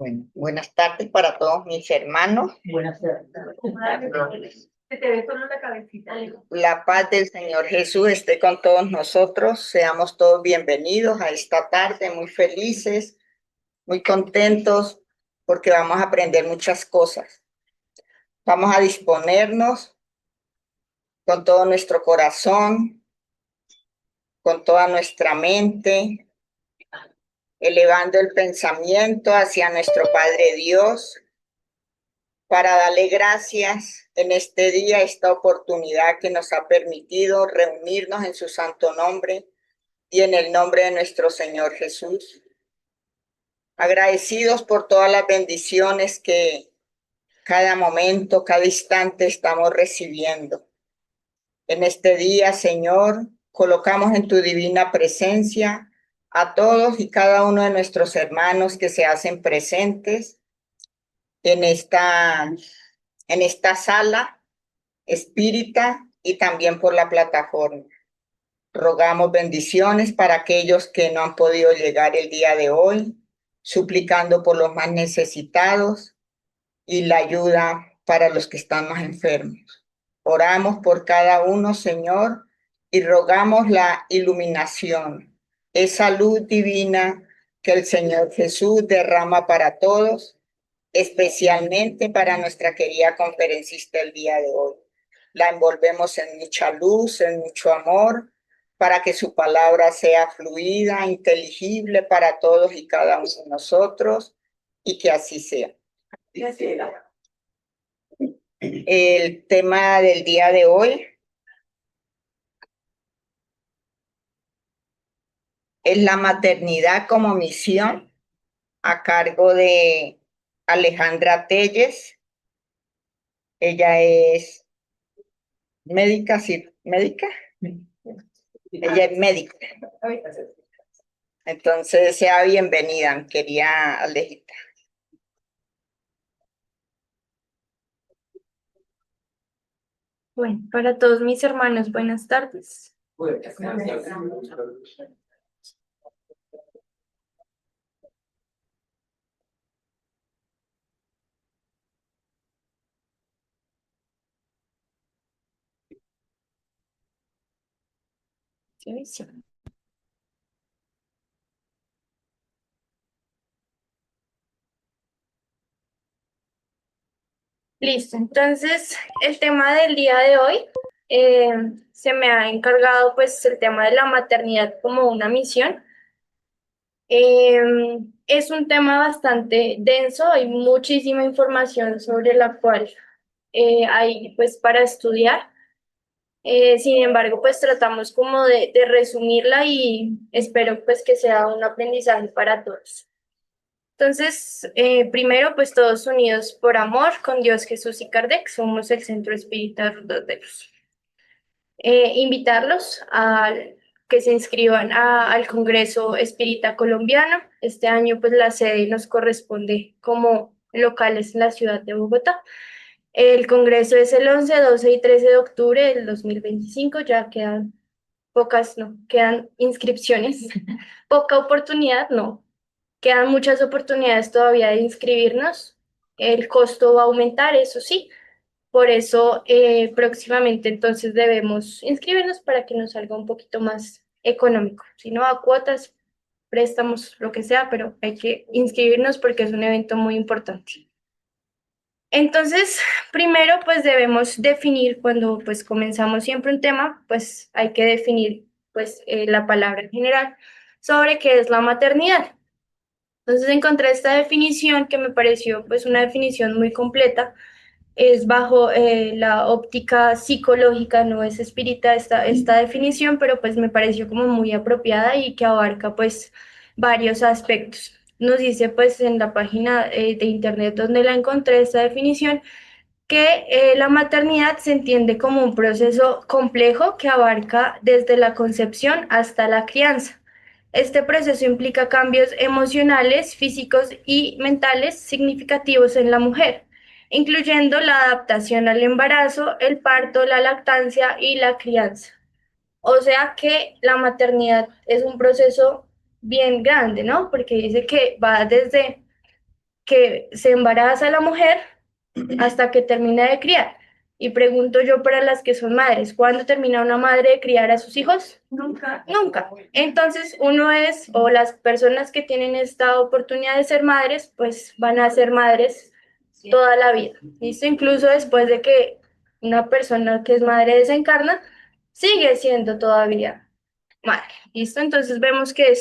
Bueno, buenas tardes para todos mis hermanos. Buenas tardes. Se te ve solo la cabecita. La paz del Señor Jesús esté con todos nosotros. Seamos todos bienvenidos a esta tarde, muy felices, muy contentos, porque vamos a aprender muchas cosas. Vamos a disponernos con todo nuestro corazón, con toda nuestra mente, elevando el pensamiento hacia nuestro Padre Dios, para darle gracias en este día, esta oportunidad que nos ha permitido reunirnos en su santo nombre y en el nombre de nuestro Señor Jesús. Agradecidos por todas las bendiciones que cada momento, cada instante estamos recibiendo. En este día, Señor, colocamos en tu divina presencia a todos y cada uno de nuestros hermanos que se hacen presentes en esta sala espírita y también por la plataforma. Rogamos bendiciones para aquellos que no han podido llegar el día de hoy, suplicando por los más necesitados y la ayuda para los que están más enfermos. Oramos por cada uno, Señor, y rogamos la iluminación, esa luz divina que el Señor Jesús derrama para todos, especialmente para nuestra querida conferencista el día de hoy. La envolvemos en mucha luz, en mucho amor, para que su palabra sea fluida, inteligible para todos y cada uno de nosotros, y que así sea. El tema del día de hoy es la maternidad como misión, a cargo de Alejandra Telles. Ella es médica, sí, médica. Ella es médica. Entonces, sea bienvenida, querida Alejita. Bueno, para todos mis hermanos, buenas tardes. Sí. Listo, entonces el tema del día de hoy se me ha encargado pues el tema de la maternidad como una misión. Es un tema bastante denso, hay muchísima información sobre la cual hay pues para estudiar. Sin embargo, pues tratamos como de resumirla y espero pues que sea un aprendizaje para todos. Entonces, primero, pues todos unidos por amor con Dios, Jesús y Kardec, somos el Centro Espírita Rutas de Luz. Invitarlos a que se inscriban al Congreso Espírita Colombiano. Este año, pues la sede nos corresponde como locales en la ciudad de Bogotá. El Congreso es el 11, 12 y 13 de octubre del 2025, ya quedan pocas, no, quedan inscripciones, poca oportunidad, no. Quedan muchas oportunidades todavía de inscribirnos. El costo va a aumentar, eso sí. Por eso próximamente entonces debemos inscribirnos para que nos salga un poquito más económico. Si no, a cuotas, préstamos, lo que sea, pero hay que inscribirnos porque es un evento muy importante. Entonces, primero pues debemos definir, cuando pues comenzamos siempre un tema, pues hay que definir pues la palabra en general sobre qué es la maternidad. Entonces encontré esta definición que me pareció pues una definición muy completa. Es bajo la óptica psicológica, no es espírita esta definición, pero pues me pareció como muy apropiada y que abarca pues varios aspectos. Nos dice pues en la página de internet donde la encontré esta definición que la maternidad se entiende como un proceso complejo que abarca desde la concepción hasta la crianza. Este proceso implica cambios emocionales, físicos y mentales significativos en la mujer, incluyendo la adaptación al embarazo, el parto, la lactancia y la crianza. O sea que la maternidad es un proceso bien grande, ¿no? Porque dice que va desde que se embaraza la mujer hasta que termina de criar. Y pregunto yo para las que son madres, ¿cuándo termina una madre de criar a sus hijos? Nunca. Nunca. Entonces uno es, o las personas que tienen esta oportunidad de ser madres, pues van a ser madres toda la vida. ¿Listo? Incluso después de que una persona que es madre desencarna, sigue siendo todavía madre. ¿Listo? Entonces vemos que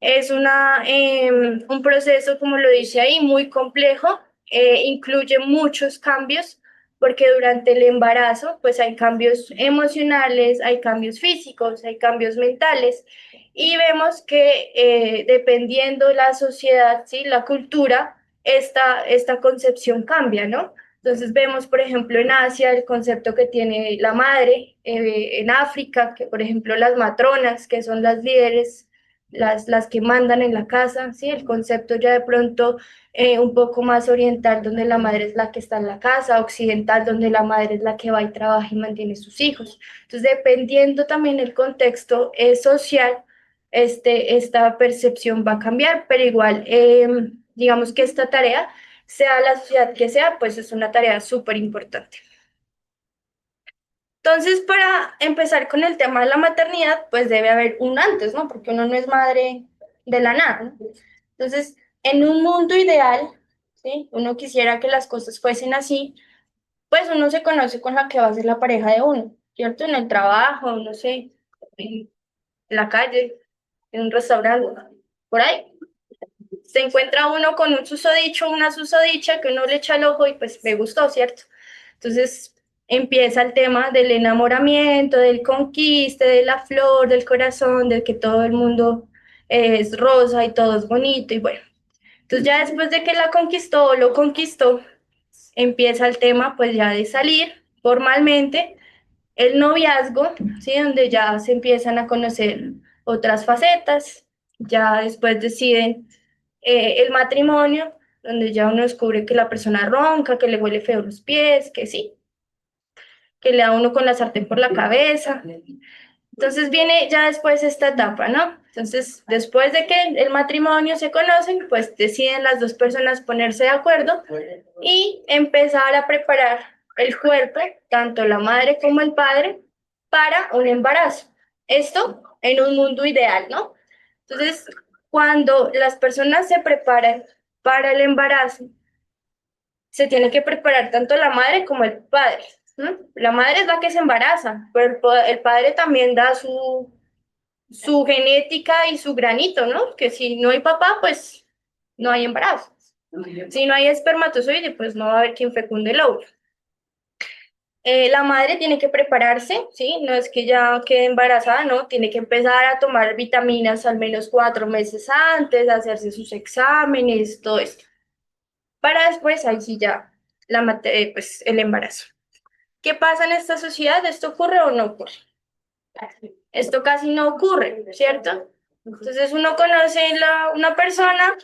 es un proceso, como lo dice ahí, muy complejo, incluye muchos cambios, porque durante el embarazo, pues hay cambios emocionales, hay cambios físicos, hay cambios mentales, y vemos que dependiendo la sociedad, ¿sí? La cultura, esta concepción cambia, ¿no? Entonces vemos, por ejemplo, en Asia el concepto que tiene la madre, en África, que por ejemplo las matronas, que son las líderes, las que mandan en la casa, ¿sí? El concepto ya de pronto un poco más oriental, donde la madre es la que está en la casa, occidental, donde la madre es la que va y trabaja y mantiene sus hijos. Entonces, dependiendo también el contexto social, esta percepción va a cambiar, pero igual, digamos que esta tarea, sea la sociedad que sea, pues es una tarea súper importante. Entonces, para empezar con el tema de la maternidad, pues debe haber un antes, ¿no? Porque uno no es madre de la nada, ¿no? Entonces, en un mundo ideal, ¿sí? Uno quisiera que las cosas fuesen así, pues uno se conoce con la que va a ser la pareja de uno, ¿cierto? En el trabajo, no sé, en la calle, en un restaurante, por ahí. Se encuentra uno con un susodicho, una susodicha que uno le echa el ojo y pues me gustó, ¿cierto? Entonces empieza el tema del enamoramiento, del conquiste, de la flor, del corazón, del que todo el mundo es rosa y todo es bonito y bueno. Entonces ya después de que la conquistó o lo conquistó, empieza el tema pues ya de salir formalmente, el noviazgo, ¿sí? Donde ya se empiezan a conocer otras facetas, ya después deciden el matrimonio, donde ya uno descubre que la persona ronca, que le huele feo los pies, que sí, que le da uno con la sartén por la cabeza. Entonces viene ya después esta etapa, ¿no? Entonces, después de que el matrimonio se conocen, pues deciden las dos personas ponerse de acuerdo y empezar a preparar el cuerpo, tanto la madre como el padre, para un embarazo. Esto en un mundo ideal, ¿no? Entonces, cuando las personas se preparan para el embarazo, se tiene que preparar tanto la madre como el padre, ¿no? La madre es la que se embaraza, pero el padre también da su genética y su granito, ¿no? Que si no hay papá, pues no hay embarazo. Si no hay espermatozoide, pues no va a haber quien fecunde el óvulo. La madre tiene que prepararse, ¿sí? No es que ya quede embarazada, ¿no? Tiene que empezar a tomar vitaminas al menos 4 meses antes, hacerse sus exámenes, todo esto. Para después, ahí sí ya, pues, el embarazo. ¿Qué pasa en esta sociedad? ¿Esto ocurre o no ocurre? Esto casi no ocurre, ¿cierto? Entonces uno conoce una persona,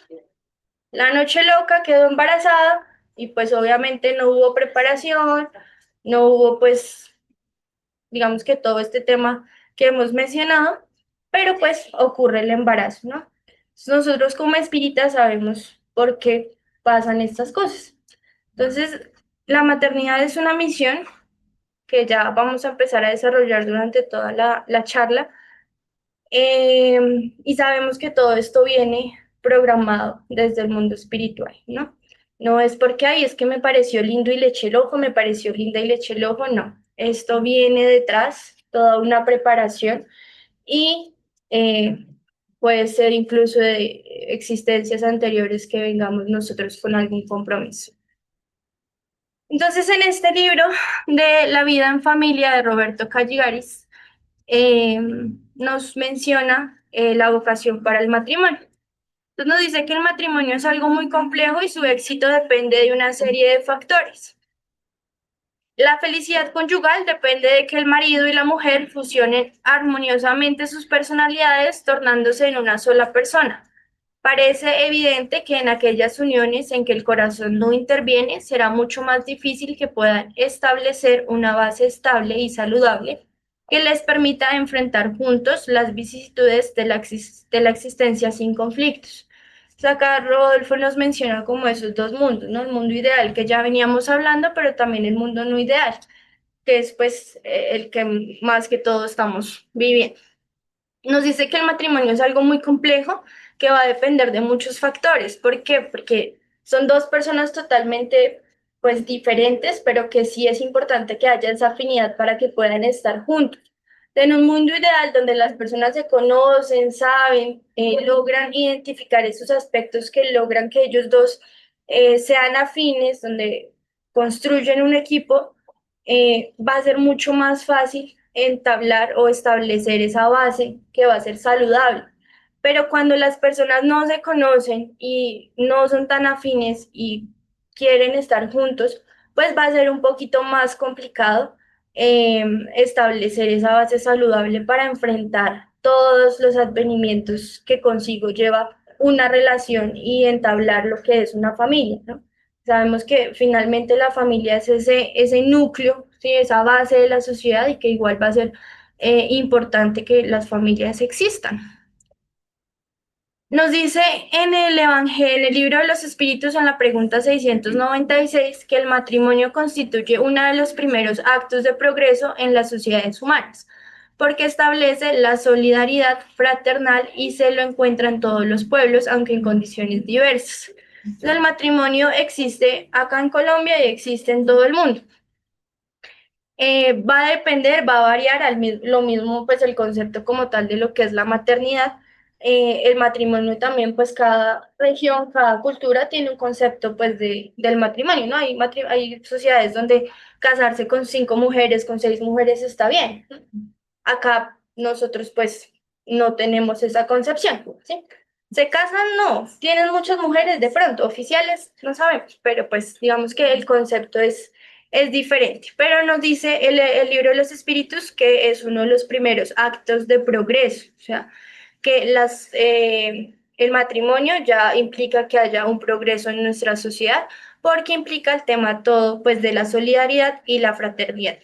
la noche loca, quedó embarazada y pues obviamente no hubo preparación, no hubo pues, digamos que todo este tema que hemos mencionado, pero pues ocurre el embarazo, ¿no? Entonces, nosotros como espíritas sabemos por qué pasan estas cosas. Entonces, la maternidad es una misión que ya vamos a empezar a desarrollar durante toda la charla. Y sabemos que todo esto viene programado desde el mundo espiritual, ¿no? No es porque, ay, es que me pareció lindo y le eché el ojo, me pareció linda y le eché el ojo, no. Esto viene detrás, toda una preparación y puede ser incluso de existencias anteriores que vengamos nosotros con algún compromiso. Entonces, en este libro de La vida en familia de Roberto Calligaris, nos menciona la vocación para el matrimonio. Entonces nos dice que el matrimonio es algo muy complejo y su éxito depende de una serie de factores. La felicidad conyugal depende de que el marido y la mujer fusionen armoniosamente sus personalidades, tornándose en una sola persona. Parece evidente que en aquellas uniones en que el corazón no interviene, será mucho más difícil que puedan establecer una base estable y saludable que les permita enfrentar juntos las vicisitudes de la existencia sin conflictos. Acá Rodolfo nos menciona como esos dos mundos, ¿no? El mundo ideal que ya veníamos hablando, pero también el mundo no ideal, que es pues el que más que todo estamos viviendo. Nos dice que el matrimonio es algo muy complejo que va a depender de muchos factores. ¿Por qué? Porque son dos personas totalmente pues diferentes, pero que sí es importante que haya esa afinidad para que puedan estar juntos. En un mundo ideal donde las personas se conocen, saben, logran identificar esos aspectos que logran que ellos dos sean afines, donde construyen un equipo, va a ser mucho más fácil entablar o establecer esa base que va a ser saludable. Pero cuando las personas no se conocen y no son tan afines y quieren estar juntos, pues va a ser un poquito más complicado establecer esa base saludable para enfrentar todos los advenimientos que consigo lleva una relación y entablar lo que es una familia, ¿no? Sabemos que finalmente la familia es ese núcleo, ¿sí? Esa base de la sociedad y que igual va a ser importante que las familias existan. Nos dice en el Evangelio, en el libro de los Espíritus, en la pregunta 696, que el matrimonio constituye uno de los primeros actos de progreso en las sociedades humanas, porque establece la solidaridad fraternal y se lo encuentra en todos los pueblos, aunque en condiciones diversas. El matrimonio existe acá en Colombia y existe en todo el mundo. Va a depender, va a variar lo mismo, pues el concepto como tal de lo que es la maternidad. El matrimonio también, pues cada región, cada cultura tiene un concepto pues del matrimonio, ¿no? Hay sociedades donde casarse con 5 mujeres, con 6 mujeres está bien. Acá nosotros pues no tenemos esa concepción, ¿sí? ¿Se casan? No. ¿Tienen muchas mujeres de pronto? Oficiales, no sabemos, pero pues digamos que el concepto es diferente. Pero nos dice el libro de los espíritus que es uno de los primeros actos de progreso, o sea, que el matrimonio ya implica que haya un progreso en nuestra sociedad porque implica el tema todo pues de la solidaridad y la fraternidad.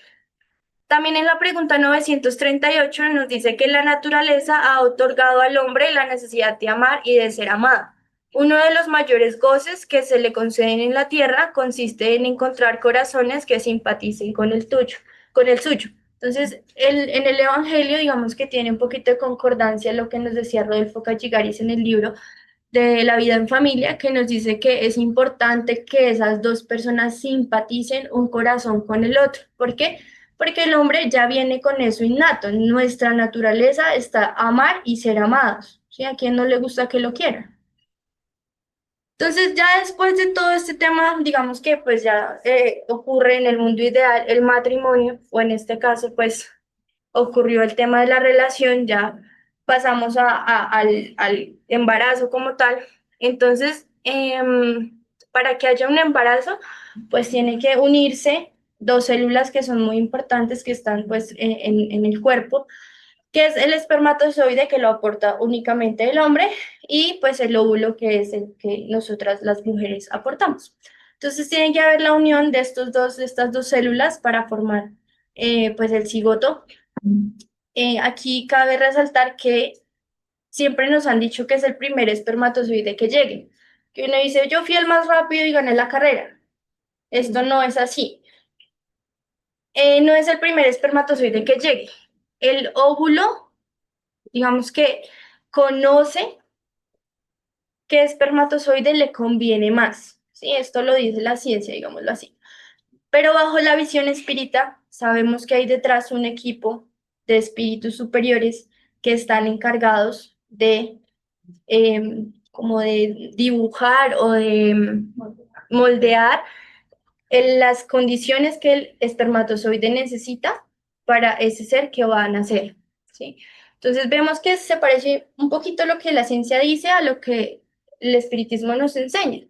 También en la pregunta 938 nos dice que la naturaleza ha otorgado al hombre la necesidad de amar y de ser amado. Uno de los mayores goces que se le conceden en la tierra consiste en encontrar corazones que simpaticen con el tuyo, con el suyo. Entonces, en el Evangelio, digamos que tiene un poquito de concordancia lo que nos decía Rodolfo Cachigaris en el libro de la vida en familia, que nos dice que es importante que esas dos personas simpaticen un corazón con el otro. ¿Por qué? Porque el hombre ya viene con eso innato. Nuestra naturaleza está amar y ser amados. ¿Sí? ¿A quién no le gusta que lo quieran? Entonces, ya después de todo este tema, digamos que pues ya ocurre en el mundo ideal el matrimonio, o en este caso, pues ocurrió el tema de la relación, ya pasamos al embarazo como tal. Entonces, para que haya un embarazo, pues tiene que unirse dos células que son muy importantes, que están pues en el cuerpo, que es el espermatozoide que lo aporta únicamente el hombre y pues el óvulo que es el que nosotras las mujeres aportamos. Entonces tiene que haber la unión de estas dos células para formar pues el cigoto. Aquí cabe resaltar que siempre nos han dicho que es el primer espermatozoide que llegue. Que uno dice, yo fui el más rápido y gané la carrera. Esto no es así. No es el primer espermatozoide que llegue. El óvulo, digamos que conoce qué espermatozoide le conviene más. Sí, esto lo dice la ciencia, digámoslo así. Pero bajo la visión espírita, sabemos que hay detrás un equipo de espíritus superiores que están encargados de como de dibujar o de moldear las condiciones que el espermatozoide necesita para ese ser que va a nacer, ¿sí? Entonces vemos que se parece un poquito lo que la ciencia dice a lo que el espiritismo nos enseña,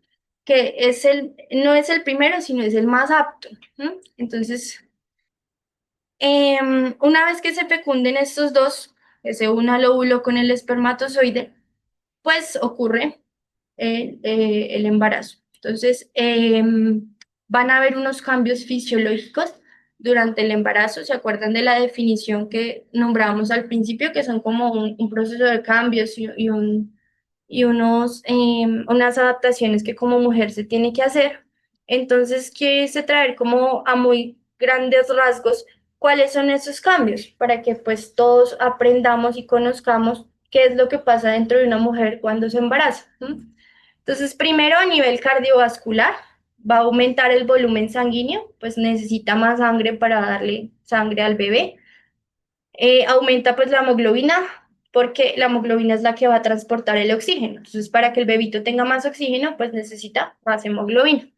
que no es el primero, sino es el más apto. Entonces, una vez que se fecunden estos dos, que se una el óvulo con el espermatozoide, pues ocurre el embarazo. Entonces, van a haber unos cambios fisiológicos durante el embarazo. ¿Se acuerdan de la definición que nombrábamos al principio, que son como un proceso de cambios y unas adaptaciones que como mujer se tiene que hacer. Entonces, quise traer como a muy grandes rasgos cuáles son esos cambios para que pues todos aprendamos y conozcamos qué es lo que pasa dentro de una mujer cuando se embaraza. Entonces, primero a nivel cardiovascular, va a aumentar el volumen sanguíneo, pues necesita más sangre para darle sangre al bebé. Aumenta pues la hemoglobina, porque la hemoglobina es la que va a transportar el oxígeno. Entonces, para que el bebito tenga más oxígeno, pues necesita más hemoglobina.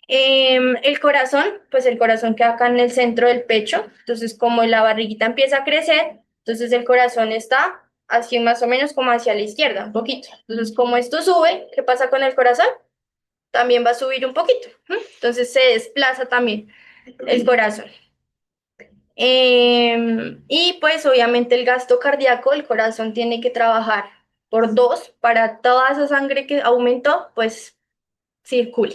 El corazón, pues el corazón queda acá en el centro del pecho, entonces como la barriguita empieza a crecer, entonces el corazón está así más o menos como hacia la izquierda, un poquito. Entonces como esto sube, ¿qué pasa con el corazón? También va a subir un poquito, entonces se desplaza también el corazón. Y pues obviamente el gasto cardíaco, el corazón tiene que trabajar por dos para toda esa sangre que aumentó, pues circule.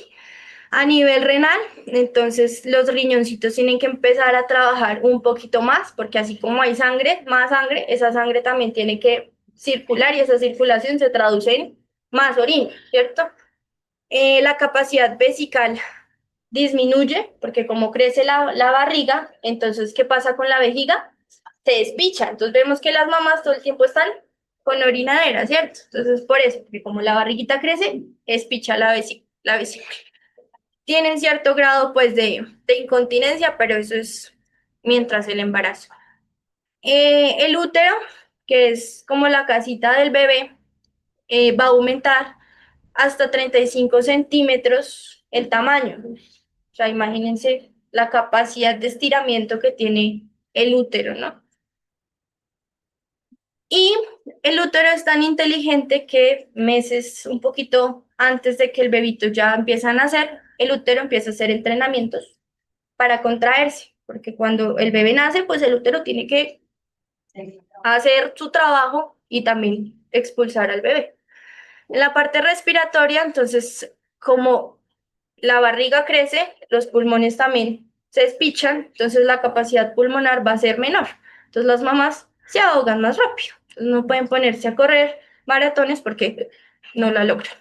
A nivel renal, entonces los riñoncitos tienen que empezar a trabajar un poquito más, porque así como hay sangre, más sangre, esa sangre también tiene que circular y esa circulación se traduce en más orina, ¿cierto? La capacidad vesical disminuye, porque como crece la barriga, entonces, ¿qué pasa con la vejiga? Se despicha. Entonces vemos que las mamás todo el tiempo están con orinadera, ¿cierto? Entonces, por eso, porque como la barriguita crece, despicha la vesícula. Tienen cierto grado, pues, de incontinencia, pero eso es mientras el embarazo. El útero, que es como la casita del bebé, va a aumentar hasta 35 centímetros el tamaño. O sea, imagínense la capacidad de estiramiento que tiene el útero, ¿no? Y el útero es tan inteligente que meses, un poquito antes de que el bebito ya empiece a nacer, el útero empieza a hacer entrenamientos para contraerse, porque cuando el bebé nace, pues el útero tiene que hacer su trabajo y también expulsar al bebé. En la parte respiratoria, entonces, como la barriga crece, los pulmones también se despichan, entonces la capacidad pulmonar va a ser menor. Entonces las mamás se ahogan más rápido. Entonces no pueden ponerse a correr maratones porque no la logran.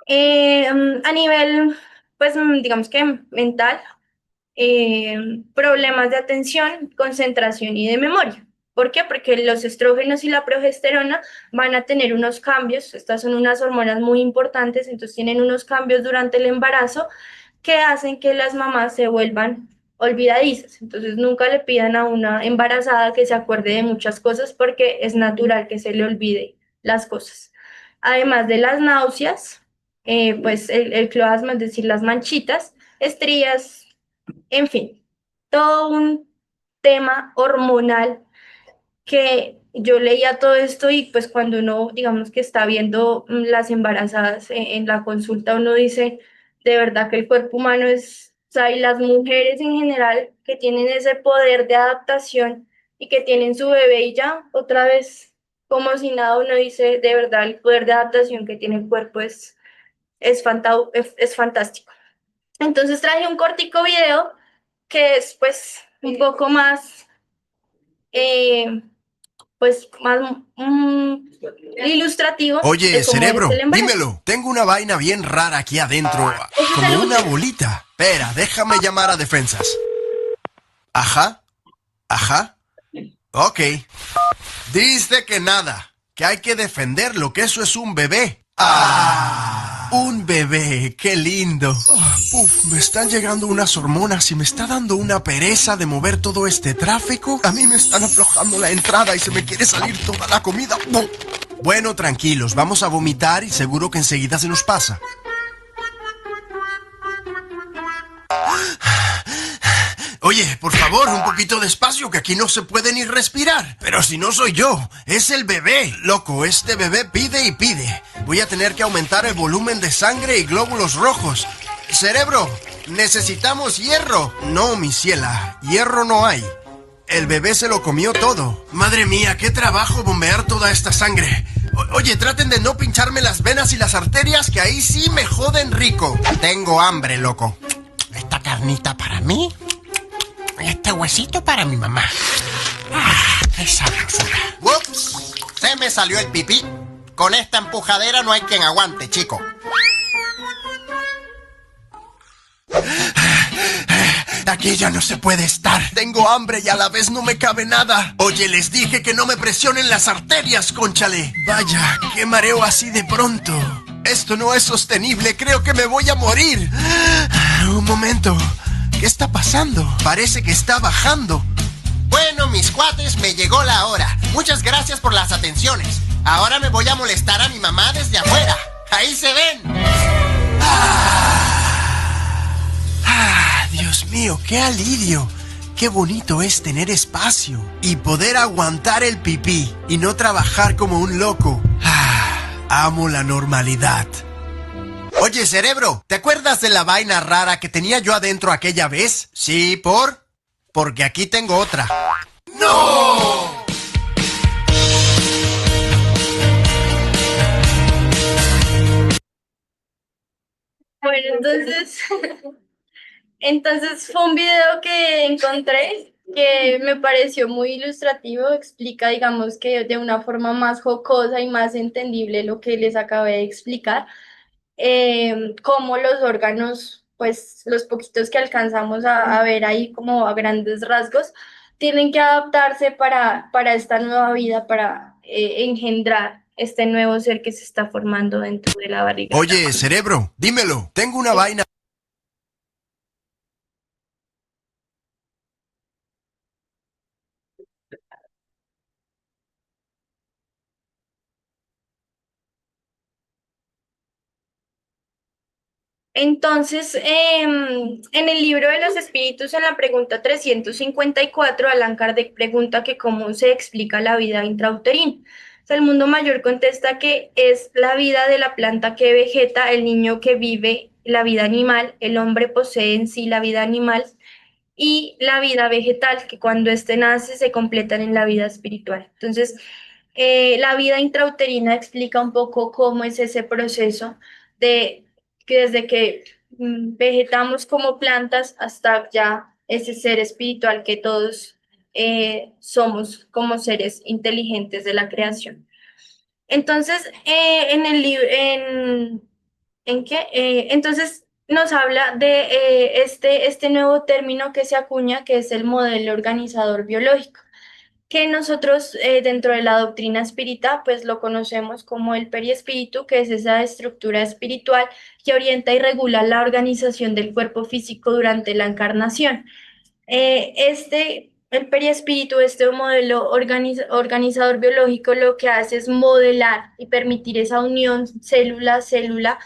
A nivel, pues digamos que mental, problemas de atención, concentración y de memoria. ¿Por qué? Porque los estrógenos y la progesterona van a tener unos cambios, estas son unas hormonas muy importantes, entonces tienen unos cambios durante el embarazo que hacen que las mamás se vuelvan olvidadizas. Entonces nunca le pidan a una embarazada que se acuerde de muchas cosas porque es natural que se le olvide las cosas. Además de las náuseas, pues el cloasma, es decir, las manchitas, estrías, en fin, todo un tema hormonal que yo leía todo esto y pues cuando uno, digamos que está viendo las embarazadas en la consulta, uno dice, de verdad que el cuerpo humano es, o sea, y las mujeres en general que tienen ese poder de adaptación y que tienen su bebé y ya otra vez, como si nada, uno dice, de verdad, el poder de adaptación que tiene el cuerpo es fantástico. Entonces traje un cortico video que es pues un poco más, pues más ilustrativo de Oye, cómo es cerebro, el embarazo. dímelo. Tengo una vaina bien rara aquí adentro, Ese es como el una útero. bolita. Espera, déjame llamar a defensas. Ajá, ajá. Ok. Dice que nada, que hay que defenderlo, que eso es un bebé. ¡Ah! Un bebé, qué lindo. Uf, me están llegando unas hormonas y me está dando una pereza de mover todo este tráfico. A mí me están aflojando la entrada y se me quiere salir toda la comida. Bueno, tranquilos, vamos a vomitar y seguro que enseguida se nos pasa. Oye, por favor, un poquito de espacio, que aquí no se puede ni respirar. Pero si no soy yo, es el bebé. Loco, este bebé pide y pide. Voy a tener que aumentar el volumen de sangre y glóbulos rojos. Cerebro, necesitamos hierro. No, mi ciela, hierro no hay. El bebé se lo comió todo. Madre mía, qué trabajo bombear toda esta sangre. Oye, traten de no pincharme las venas y las arterias, que ahí sí me joden rico. Tengo hambre, loco. Esta carnita para mí. Este huesito para mi mamá. ¡Qué sabrosura! ¡Ups! Se me salió el pipí. Con esta empujadera no hay quien aguante, chico. Aquí ya no se puede estar. Tengo hambre y a la vez no me cabe nada. Oye, les dije que no me presionen las arterias, cónchale. Vaya, qué mareo así de pronto. Esto no es sostenible, creo que me voy a morir. Un momento, ¿qué está pasando? Parece que está bajando. Bueno, mis cuates, me llegó la hora. Muchas gracias por las atenciones. Ahora me voy a molestar a mi mamá desde afuera. Ahí se ven. Dios mío, qué alivio. Qué bonito es tener espacio y poder aguantar el pipí y no trabajar como un loco. Amo la normalidad. Oye, cerebro, ¿te acuerdas de la vaina rara que tenía yo adentro aquella vez? Sí, porque aquí tengo otra. ¡No! Bueno, entonces fue un video que encontré que me pareció muy ilustrativo, explica, digamos que de una forma más jocosa y más entendible lo que les acabé de explicar, cómo los órganos, pues los poquitos que alcanzamos a ver ahí como a grandes rasgos, tienen que adaptarse para esta nueva vida, para engendrar este nuevo ser que se está formando dentro de la barriga. Oye, cerebro, dímelo. Tengo una vaina. Entonces, en el libro de los espíritus, en la pregunta 354, Allan Kardec pregunta que cómo se explica la vida intrauterina. O sea, el mundo mayor contesta que es la vida de la planta que vegeta, el niño que vive la vida animal, el hombre posee en sí la vida animal y la vida vegetal, que cuando éste nace se completan en la vida espiritual. Entonces, la vida intrauterina explica un poco cómo es ese proceso de que desde que vegetamos como plantas hasta ya ese ser espiritual que todos somos como seres inteligentes de la creación. Entonces, en el libro, ¿en qué? Entonces, nos habla de este nuevo término que se acuña, que es el modelo organizador biológico, que nosotros dentro de la doctrina espírita, pues lo conocemos como el periespíritu, que es esa estructura espiritual que orienta y regula la organización del cuerpo físico durante la encarnación. El periespíritu, este modelo organizador biológico, lo que hace es modelar y permitir esa unión célula-célula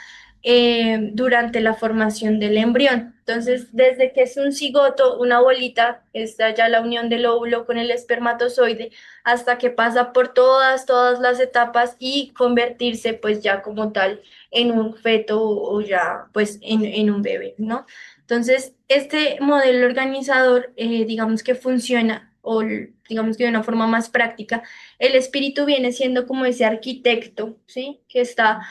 durante la formación del embrión. Entonces, desde que es un cigoto, una bolita, está ya la unión del óvulo con el espermatozoide, hasta que pasa por todas las etapas y convertirse pues ya como tal en un feto o ya pues en un bebé, ¿no? Entonces, este modelo organizador, digamos que funciona, o digamos que de una forma más práctica, el espíritu viene siendo como ese arquitecto, ¿sí? Que está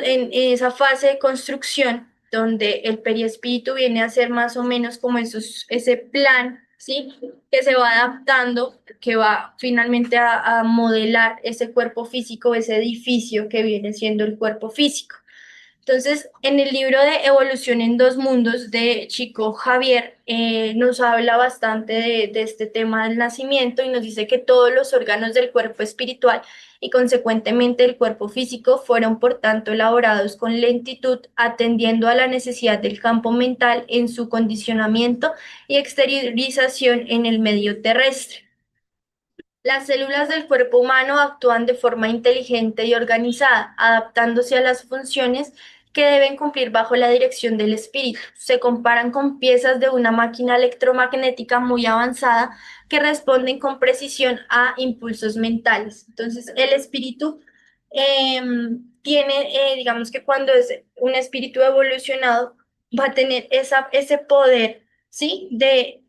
en esa fase de construcción, donde el periespíritu viene a ser más o menos como ese plan, ¿sí? Que se va adaptando, que va finalmente a modelar ese cuerpo físico, ese edificio que viene siendo el cuerpo físico. Entonces, en el libro de Evolución en dos mundos de Chico Javier, nos habla bastante de este tema del nacimiento y nos dice que todos los órganos del cuerpo espiritual y consecuentemente el cuerpo físico fueron por tanto elaborados con lentitud, atendiendo a la necesidad del campo mental en su condicionamiento y exteriorización en el medio terrestre. Las células del cuerpo humano actúan de forma inteligente y organizada, adaptándose a las funciones que deben cumplir bajo la dirección del espíritu. Se comparan con piezas de una máquina electromagnética muy avanzada que responden con precisión a impulsos mentales. Entonces, el espíritu tiene, digamos que cuando es un espíritu evolucionado, va a tener ese poder, ¿sí? De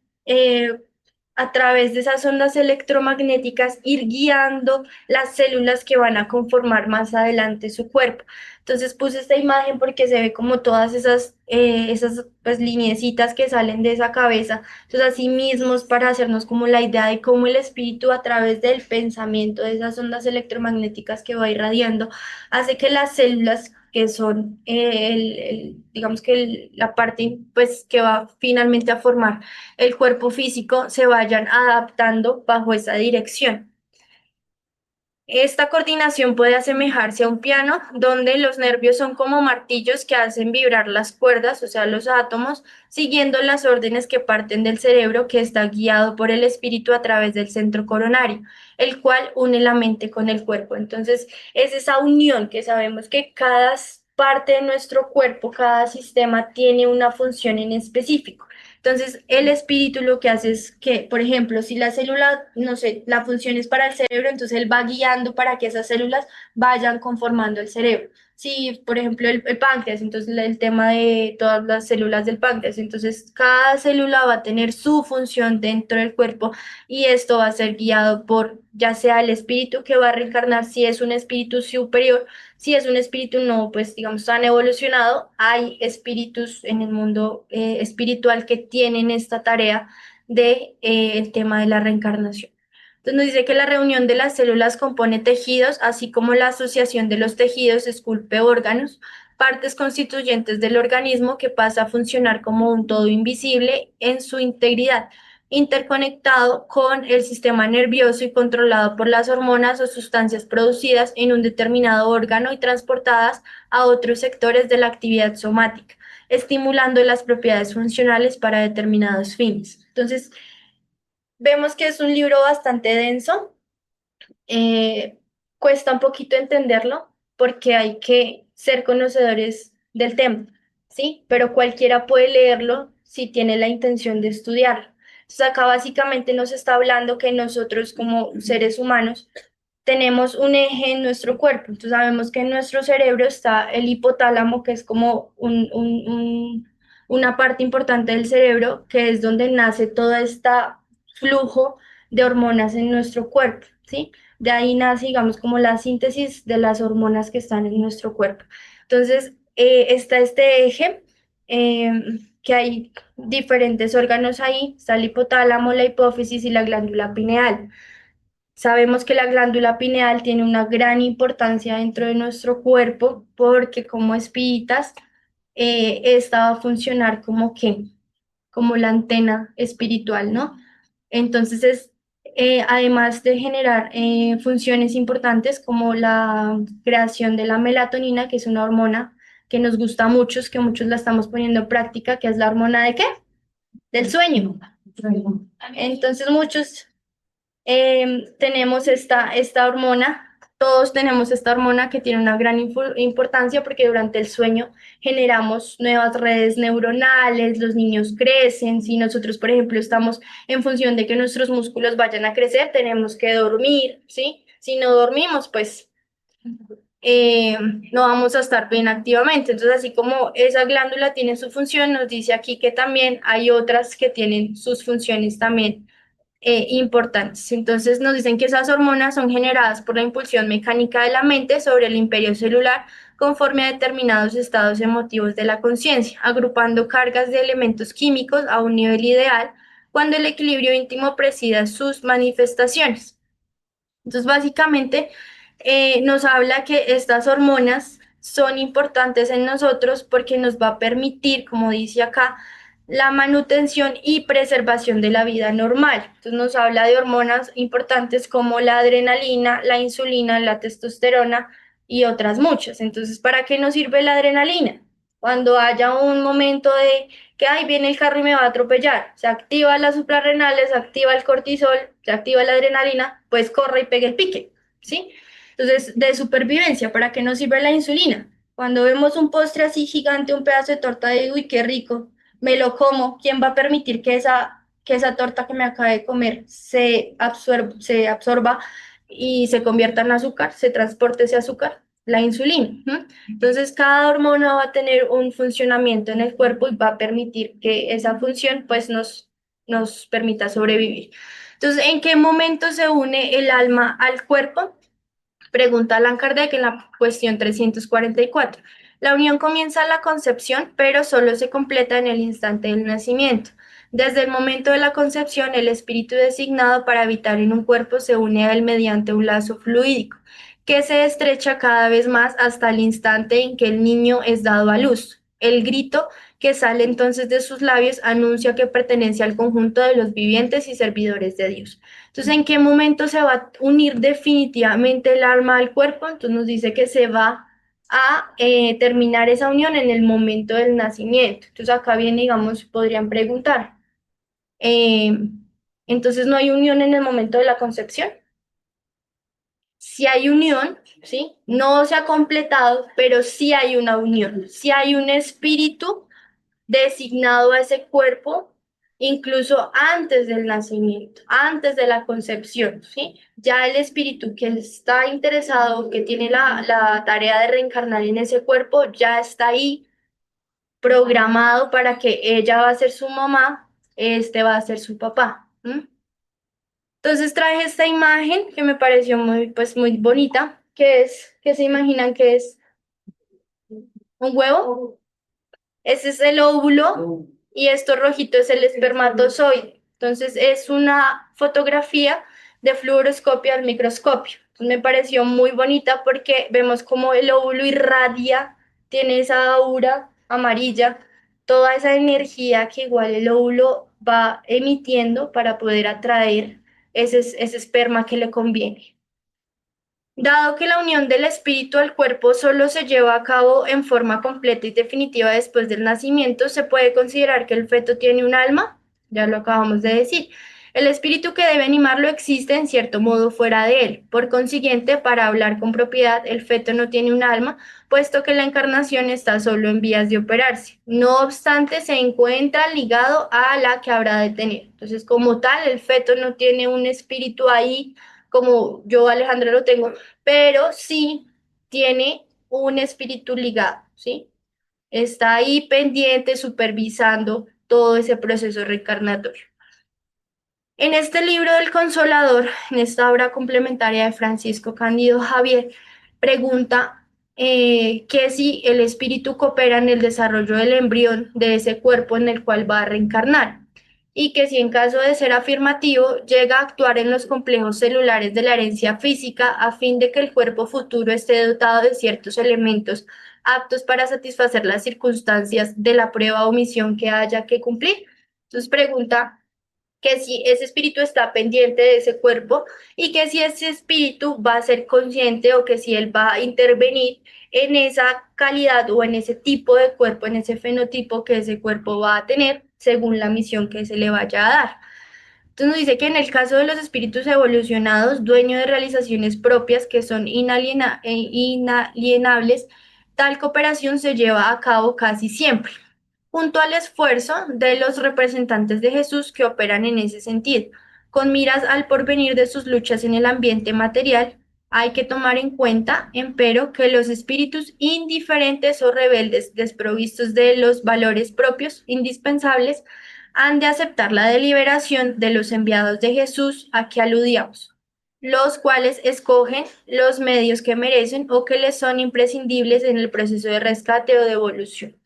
a través de esas ondas electromagnéticas ir guiando las células que van a conformar más adelante su cuerpo. Entonces puse esta imagen porque se ve como todas esas pues, lineecitas que salen de esa cabeza. Entonces así mismos para hacernos como la idea de cómo el espíritu a través del pensamiento de esas ondas electromagnéticas que va irradiando hace que las células que son digamos que la parte pues que va finalmente a formar el cuerpo físico se vayan adaptando bajo esa dirección. Esta coordinación puede asemejarse a un piano, donde los nervios son como martillos que hacen vibrar las cuerdas, o sea, los átomos, siguiendo las órdenes que parten del cerebro, que está guiado por el espíritu a través del centro coronario, el cual une la mente con el cuerpo. Entonces, es esa unión que sabemos que cada parte de nuestro cuerpo, cada sistema tiene una función en específico. Entonces, el espíritu lo que hace es que, por ejemplo, si la célula, no sé, la función es para el cerebro, entonces él va guiando para que esas células vayan conformando el cerebro. Si, por ejemplo, el páncreas, entonces el tema de todas las células del páncreas, entonces cada célula va a tener su función dentro del cuerpo y esto va a ser guiado por ya sea el espíritu que va a reencarnar, si es un espíritu superior, si es un espíritu no, pues digamos, tan evolucionado, hay espíritus en el mundo espiritual que tienen esta tarea de el tema de la reencarnación. Entonces nos dice que la reunión de las células compone tejidos, así como la asociación de los tejidos esculpe órganos, partes constituyentes del organismo que pasa a funcionar como un todo invisible en su integridad, interconectado con el sistema nervioso y controlado por las hormonas o sustancias producidas en un determinado órgano y transportadas a otros sectores de la actividad somática, estimulando las propiedades funcionales para determinados fines. Entonces, vemos que es un libro bastante denso, eh, cuesta un poquito entenderlo porque hay que ser conocedores del tema, ¿sí? Pero cualquiera puede leerlo si tiene la intención de estudiarlo. Entonces acá básicamente nos está hablando que nosotros como seres humanos tenemos un eje en nuestro cuerpo. Entonces sabemos que en nuestro cerebro está el hipotálamo, que es como una parte importante del cerebro, que es donde nace todo este flujo de hormonas en nuestro cuerpo, ¿sí? De ahí nace, digamos, como la síntesis de las hormonas que están en nuestro cuerpo. Entonces, está este eje, eh, que hay diferentes órganos ahí, está el hipotálamo, la hipófisis y la glándula pineal. Sabemos que la glándula pineal tiene una gran importancia dentro de nuestro cuerpo porque como espíritas, esta va a funcionar como que, como la antena espiritual, ¿no? Entonces además de generar funciones importantes como la creación de la melatonina, que es una hormona que nos gusta a muchos, que muchos la estamos poniendo en práctica, que es la hormona ¿de qué? Del sueño. Entonces muchos tenemos esta hormona, todos tenemos esta hormona que tiene una gran importancia porque durante el sueño generamos nuevas redes neuronales, los niños crecen, si nosotros, por ejemplo, estamos en función de que nuestros músculos vayan a crecer, tenemos que dormir, ¿sí? Si no dormimos, pues no vamos a estar bien activamente. Entonces, así como esa glándula tiene su función, nos dice aquí que también hay otras que tienen sus funciones también importantes. Entonces nos dicen que esas hormonas son generadas por la impulsión mecánica de la mente sobre el imperio celular conforme a determinados estados emotivos de la conciencia, agrupando cargas de elementos químicos a un nivel ideal cuando el equilibrio íntimo presida sus manifestaciones. Entonces, básicamente, nos habla que estas hormonas son importantes en nosotros porque nos va a permitir, como dice acá, la manutención y preservación de la vida normal. Entonces, nos habla de hormonas importantes como la adrenalina, la insulina, la testosterona y otras muchas. Entonces, ¿para qué nos sirve la adrenalina? Cuando haya un momento de que ahí viene el carro y me va a atropellar. Se activa las suprarrenales, se activa el cortisol, se activa la adrenalina, pues corre y pegue el pique, ¿sí? Entonces, de supervivencia, ¿para qué nos sirve la insulina? Cuando vemos un postre así gigante, un pedazo de torta de, uy, qué rico, me lo como, ¿quién va a permitir que esa torta que me acabé de comer se absorba y se convierta en azúcar, se transporte ese azúcar? La insulina. ¿No? Entonces, cada hormona va a tener un funcionamiento en el cuerpo y va a permitir que esa función pues nos permita sobrevivir. Entonces, ¿en qué momento se une el alma al cuerpo? Pregunta Allan Kardec en la cuestión 344. La unión comienza en la concepción, pero solo se completa en el instante del nacimiento. Desde el momento de la concepción, el espíritu designado para habitar en un cuerpo se une a él mediante un lazo fluídico, que se estrecha cada vez más hasta el instante en que el niño es dado a luz. El grito que sale entonces de sus labios anuncia que pertenece al conjunto de los vivientes y servidores de Dios. Entonces, ¿en qué momento se va a unir definitivamente el alma al cuerpo? Entonces nos dice que se va a terminar esa unión en el momento del nacimiento. Entonces acá viene, digamos, podrían preguntar, eh, entonces no hay unión en el momento de la concepción. Si hay unión, ¿sí? No se ha completado, pero sí hay una unión, sí hay un espíritu designado a ese cuerpo, incluso antes del nacimiento, antes de la concepción, ¿sí? Ya el espíritu que está interesado, que tiene la tarea de reencarnar en ese cuerpo, ya está ahí programado para que ella va a ser su mamá, este va a ser su papá. ¿M? Entonces traje esta imagen que me pareció muy, pues, muy bonita, que es, ¿qué se imaginan que es? ¿Un huevo? Ese es el óvulo y esto rojito es el espermatozoide. Entonces es una fotografía de fluoroscopio al microscopio. Entonces, me pareció muy bonita porque vemos como el óvulo irradia, tiene esa aura amarilla, toda esa energía que igual el óvulo va emitiendo para poder atraer ese esperma que le conviene. Dado que la unión del espíritu al cuerpo solo se lleva a cabo en forma completa y definitiva después del nacimiento, se puede considerar que el feto tiene un alma, ya lo acabamos de decir. El espíritu que debe animarlo existe en cierto modo fuera de él. Por consiguiente, para hablar con propiedad, el feto no tiene un alma, puesto que la encarnación está solo en vías de operarse. No obstante, se encuentra ligado a la que habrá de tener. Entonces, como tal, el feto no tiene un espíritu ahí como yo, Alejandra, lo tengo, pero sí tiene un espíritu ligado, ¿sí? Está ahí pendiente, supervisando todo ese proceso reencarnatorio. En este libro del Consolador, en esta obra complementaria de Francisco Cándido Javier, pregunta que si el espíritu coopera en el desarrollo del embrión de ese cuerpo en el cual va a reencarnar y que si en caso de ser afirmativo llega a actuar en los complejos celulares de la herencia física a fin de que el cuerpo futuro esté dotado de ciertos elementos aptos para satisfacer las circunstancias de la prueba o misión que haya que cumplir. Entonces pregunta que si ese espíritu está pendiente de ese cuerpo y que si ese espíritu va a ser consciente o que si él va a intervenir en esa calidad o en ese tipo de cuerpo, en ese fenotipo que ese cuerpo va a tener según la misión que se le vaya a dar. Entonces nos dice que en el caso de los espíritus evolucionados, dueños de realizaciones propias que son inalienables, tal cooperación se lleva a cabo casi siempre junto al esfuerzo de los representantes de Jesús que operan en ese sentido. Con miras al porvenir de sus luchas en el ambiente material, hay que tomar en cuenta, empero, que los espíritus indiferentes o rebeldes, desprovistos de los valores propios indispensables, han de aceptar la deliberación de los enviados de Jesús a que aludíamos, los cuales escogen los medios que merecen o que les son imprescindibles en el proceso de rescate o de evolución.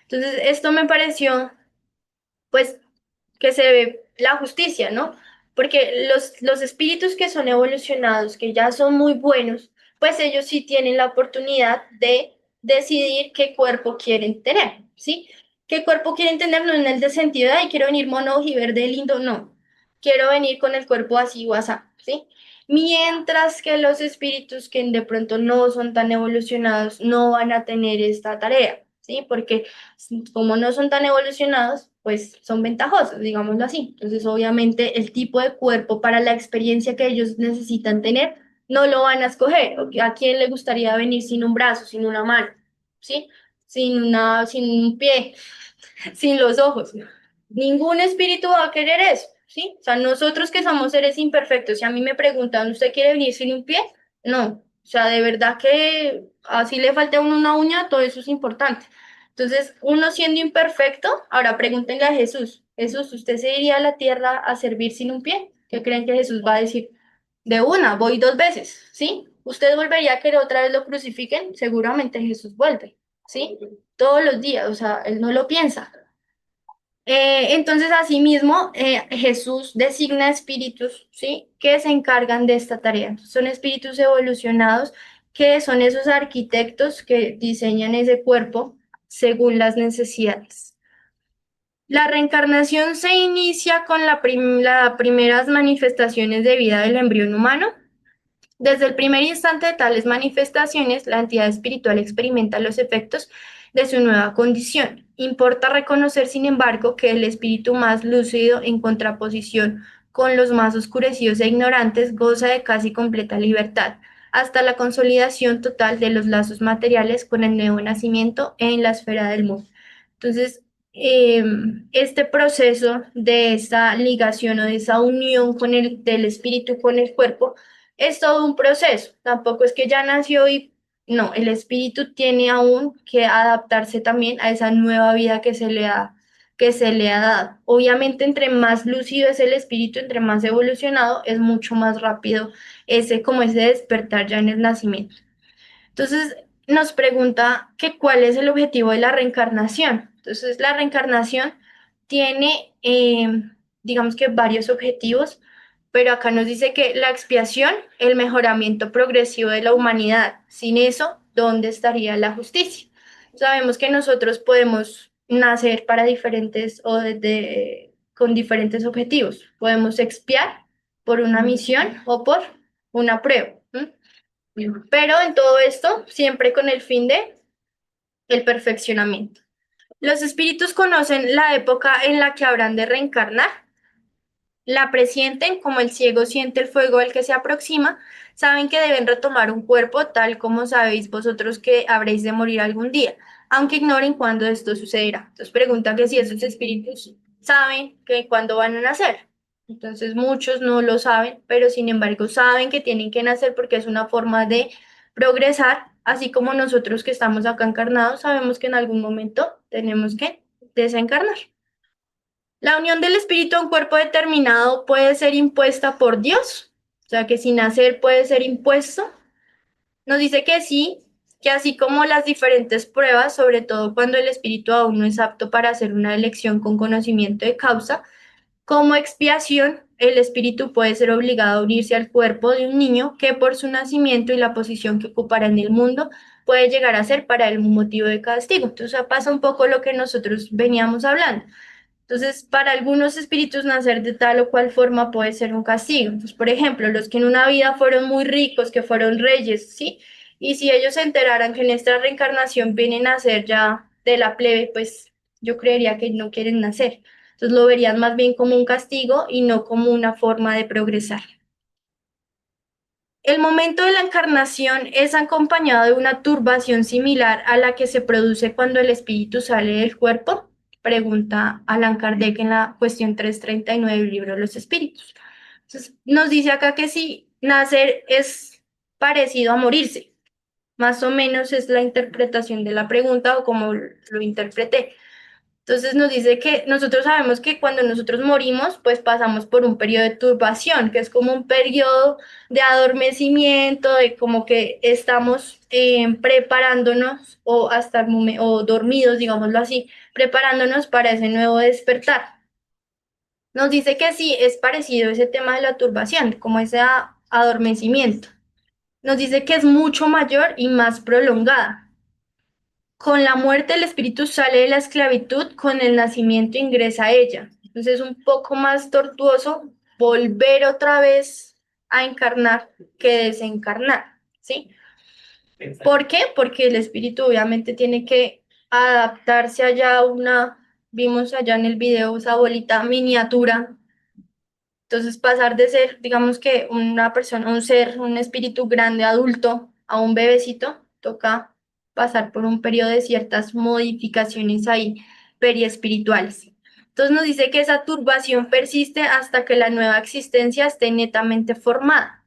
Entonces, esto me pareció, pues, que se ve la justicia, ¿no? Porque los espíritus que son evolucionados, que ya son muy buenos, pues ellos sí tienen la oportunidad de decidir qué cuerpo quieren tener, ¿sí? ¿Qué cuerpo quieren tener? No en el de sentido de, ay, quiero venir mono y verde lindo, no. Quiero venir con el cuerpo así o así, ¿sí? Mientras que los espíritus que de pronto no son tan evolucionados no van a tener esta tarea, ¿sí? Porque como no son tan evolucionados, pues son ventajosos, digámoslo así. Entonces, obviamente, el tipo de cuerpo para la experiencia que ellos necesitan tener, no lo van a escoger. ¿A quién le gustaría venir sin un brazo, sin una mano, ¿sí? Sin un pie, sin los ojos? Ningún espíritu va a querer eso, ¿sí? O sea, nosotros que somos seres imperfectos, si a mí me preguntan, ¿usted quiere venir sin un pie? No. O sea, de verdad que así le falta a uno una uña, todo eso es importante. Entonces, uno siendo imperfecto, ahora pregúntenle a Jesús, Jesús, ¿usted se iría a la tierra a servir sin un pie? ¿Qué creen que Jesús va a decir? De una, voy 2 veces, ¿sí? ¿Usted volvería a que otra vez lo crucifiquen? Seguramente Jesús vuelve, ¿sí? Todos los días, o sea, él no lo piensa. Entonces, asimismo, Jesús designa espíritus, ¿sí? Que se encargan de esta tarea. Son espíritus evolucionados que son esos arquitectos que diseñan ese cuerpo según las necesidades. La reencarnación se inicia con las primeras manifestaciones de vida del embrión humano. Desde el primer instante de tales manifestaciones, la entidad espiritual experimenta los efectos de su nueva condición. Importa reconocer, sin embargo, que el espíritu más lúcido, en contraposición con los más oscurecidos e ignorantes, goza de casi completa libertad, hasta la consolidación total de los lazos materiales con el nuevo nacimiento en la esfera del mundo. Entonces, este proceso de esa ligación o de esa unión del espíritu con el cuerpo es todo un proceso. Tampoco es que ya nació y no, el espíritu tiene aún que adaptarse también a esa nueva vida que se le ha dado. Obviamente, entre más lúcido es el espíritu, entre más evolucionado, es mucho más rápido como ese despertar ya en el nacimiento. Entonces, nos pregunta que cuál es el objetivo de la reencarnación. Entonces, la reencarnación tiene, digamos que varios objetivos, pero acá nos dice que la expiación, el mejoramiento progresivo de la humanidad. Sin eso, ¿dónde estaría la justicia? Sabemos que nosotros podemos nacer para diferentes o con diferentes objetivos. Podemos expiar por una misión o por una prueba. Pero en todo esto, siempre con el fin de el perfeccionamiento. Los espíritus conocen la época en la que habrán de reencarnar, la presienten como el ciego siente el fuego al que se aproxima, saben que deben retomar un cuerpo tal como sabéis vosotros que habréis de morir algún día, aunque ignoren cuándo esto sucederá. Entonces preguntan que si esos espíritus saben que cuándo van a nacer. Entonces muchos no lo saben, pero sin embargo saben que tienen que nacer porque es una forma de progresar, así como nosotros que estamos acá encarnados sabemos que en algún momento tenemos que desencarnar. La unión del espíritu a un cuerpo determinado puede ser impuesta por Dios, o sea que sin nacer puede ser impuesto. Nos dice que sí, que así como las diferentes pruebas, sobre todo cuando el espíritu aún no es apto para hacer una elección con conocimiento de causa, como expiación, el espíritu puede ser obligado a unirse al cuerpo de un niño que por su nacimiento y la posición que ocupará en el mundo puede llegar a ser para él un motivo de castigo. Entonces pasa un poco lo que nosotros veníamos hablando. Entonces, para algunos espíritus nacer de tal o cual forma puede ser un castigo. Entonces, por ejemplo, los que en una vida fueron muy ricos, que fueron reyes, ¿sí? Y si ellos se enteraran que en esta reencarnación vienen a ser ya de la plebe, pues yo creería que no quieren nacer. Entonces lo verían más bien como un castigo y no como una forma de progresar. El momento de la encarnación es acompañado de una turbación similar a la que se produce cuando el espíritu sale del cuerpo, pregunta Allan Kardec en la cuestión 339 del libro de los espíritus. Entonces, nos dice acá que si nacer es parecido a morirse, más o menos es la interpretación de la pregunta o como lo interpreté. Entonces nos dice que nosotros sabemos que cuando nosotros morimos, pues pasamos por un periodo de turbación, que es como un periodo de adormecimiento, de como que estamos preparándonos o hasta el momento, o dormidos, digámoslo así, preparándonos para ese nuevo despertar. Nos dice que sí, es parecido ese tema de la turbación, como ese adormecimiento. Nos dice que es mucho mayor y más prolongada. Con la muerte el espíritu sale de la esclavitud, con el nacimiento ingresa a ella. Entonces es un poco más tortuoso volver otra vez a encarnar que desencarnar, ¿sí? ¿Por qué? Porque el espíritu obviamente tiene que adaptarse allá a vimos allá en el video esa bolita miniatura. Entonces pasar de ser, digamos que una persona, un ser, un espíritu grande, adulto, a un bebecito, toca pasar por un periodo de ciertas modificaciones ahí periespirituales. Entonces nos dice que esa turbación persiste hasta que la nueva existencia esté netamente formada.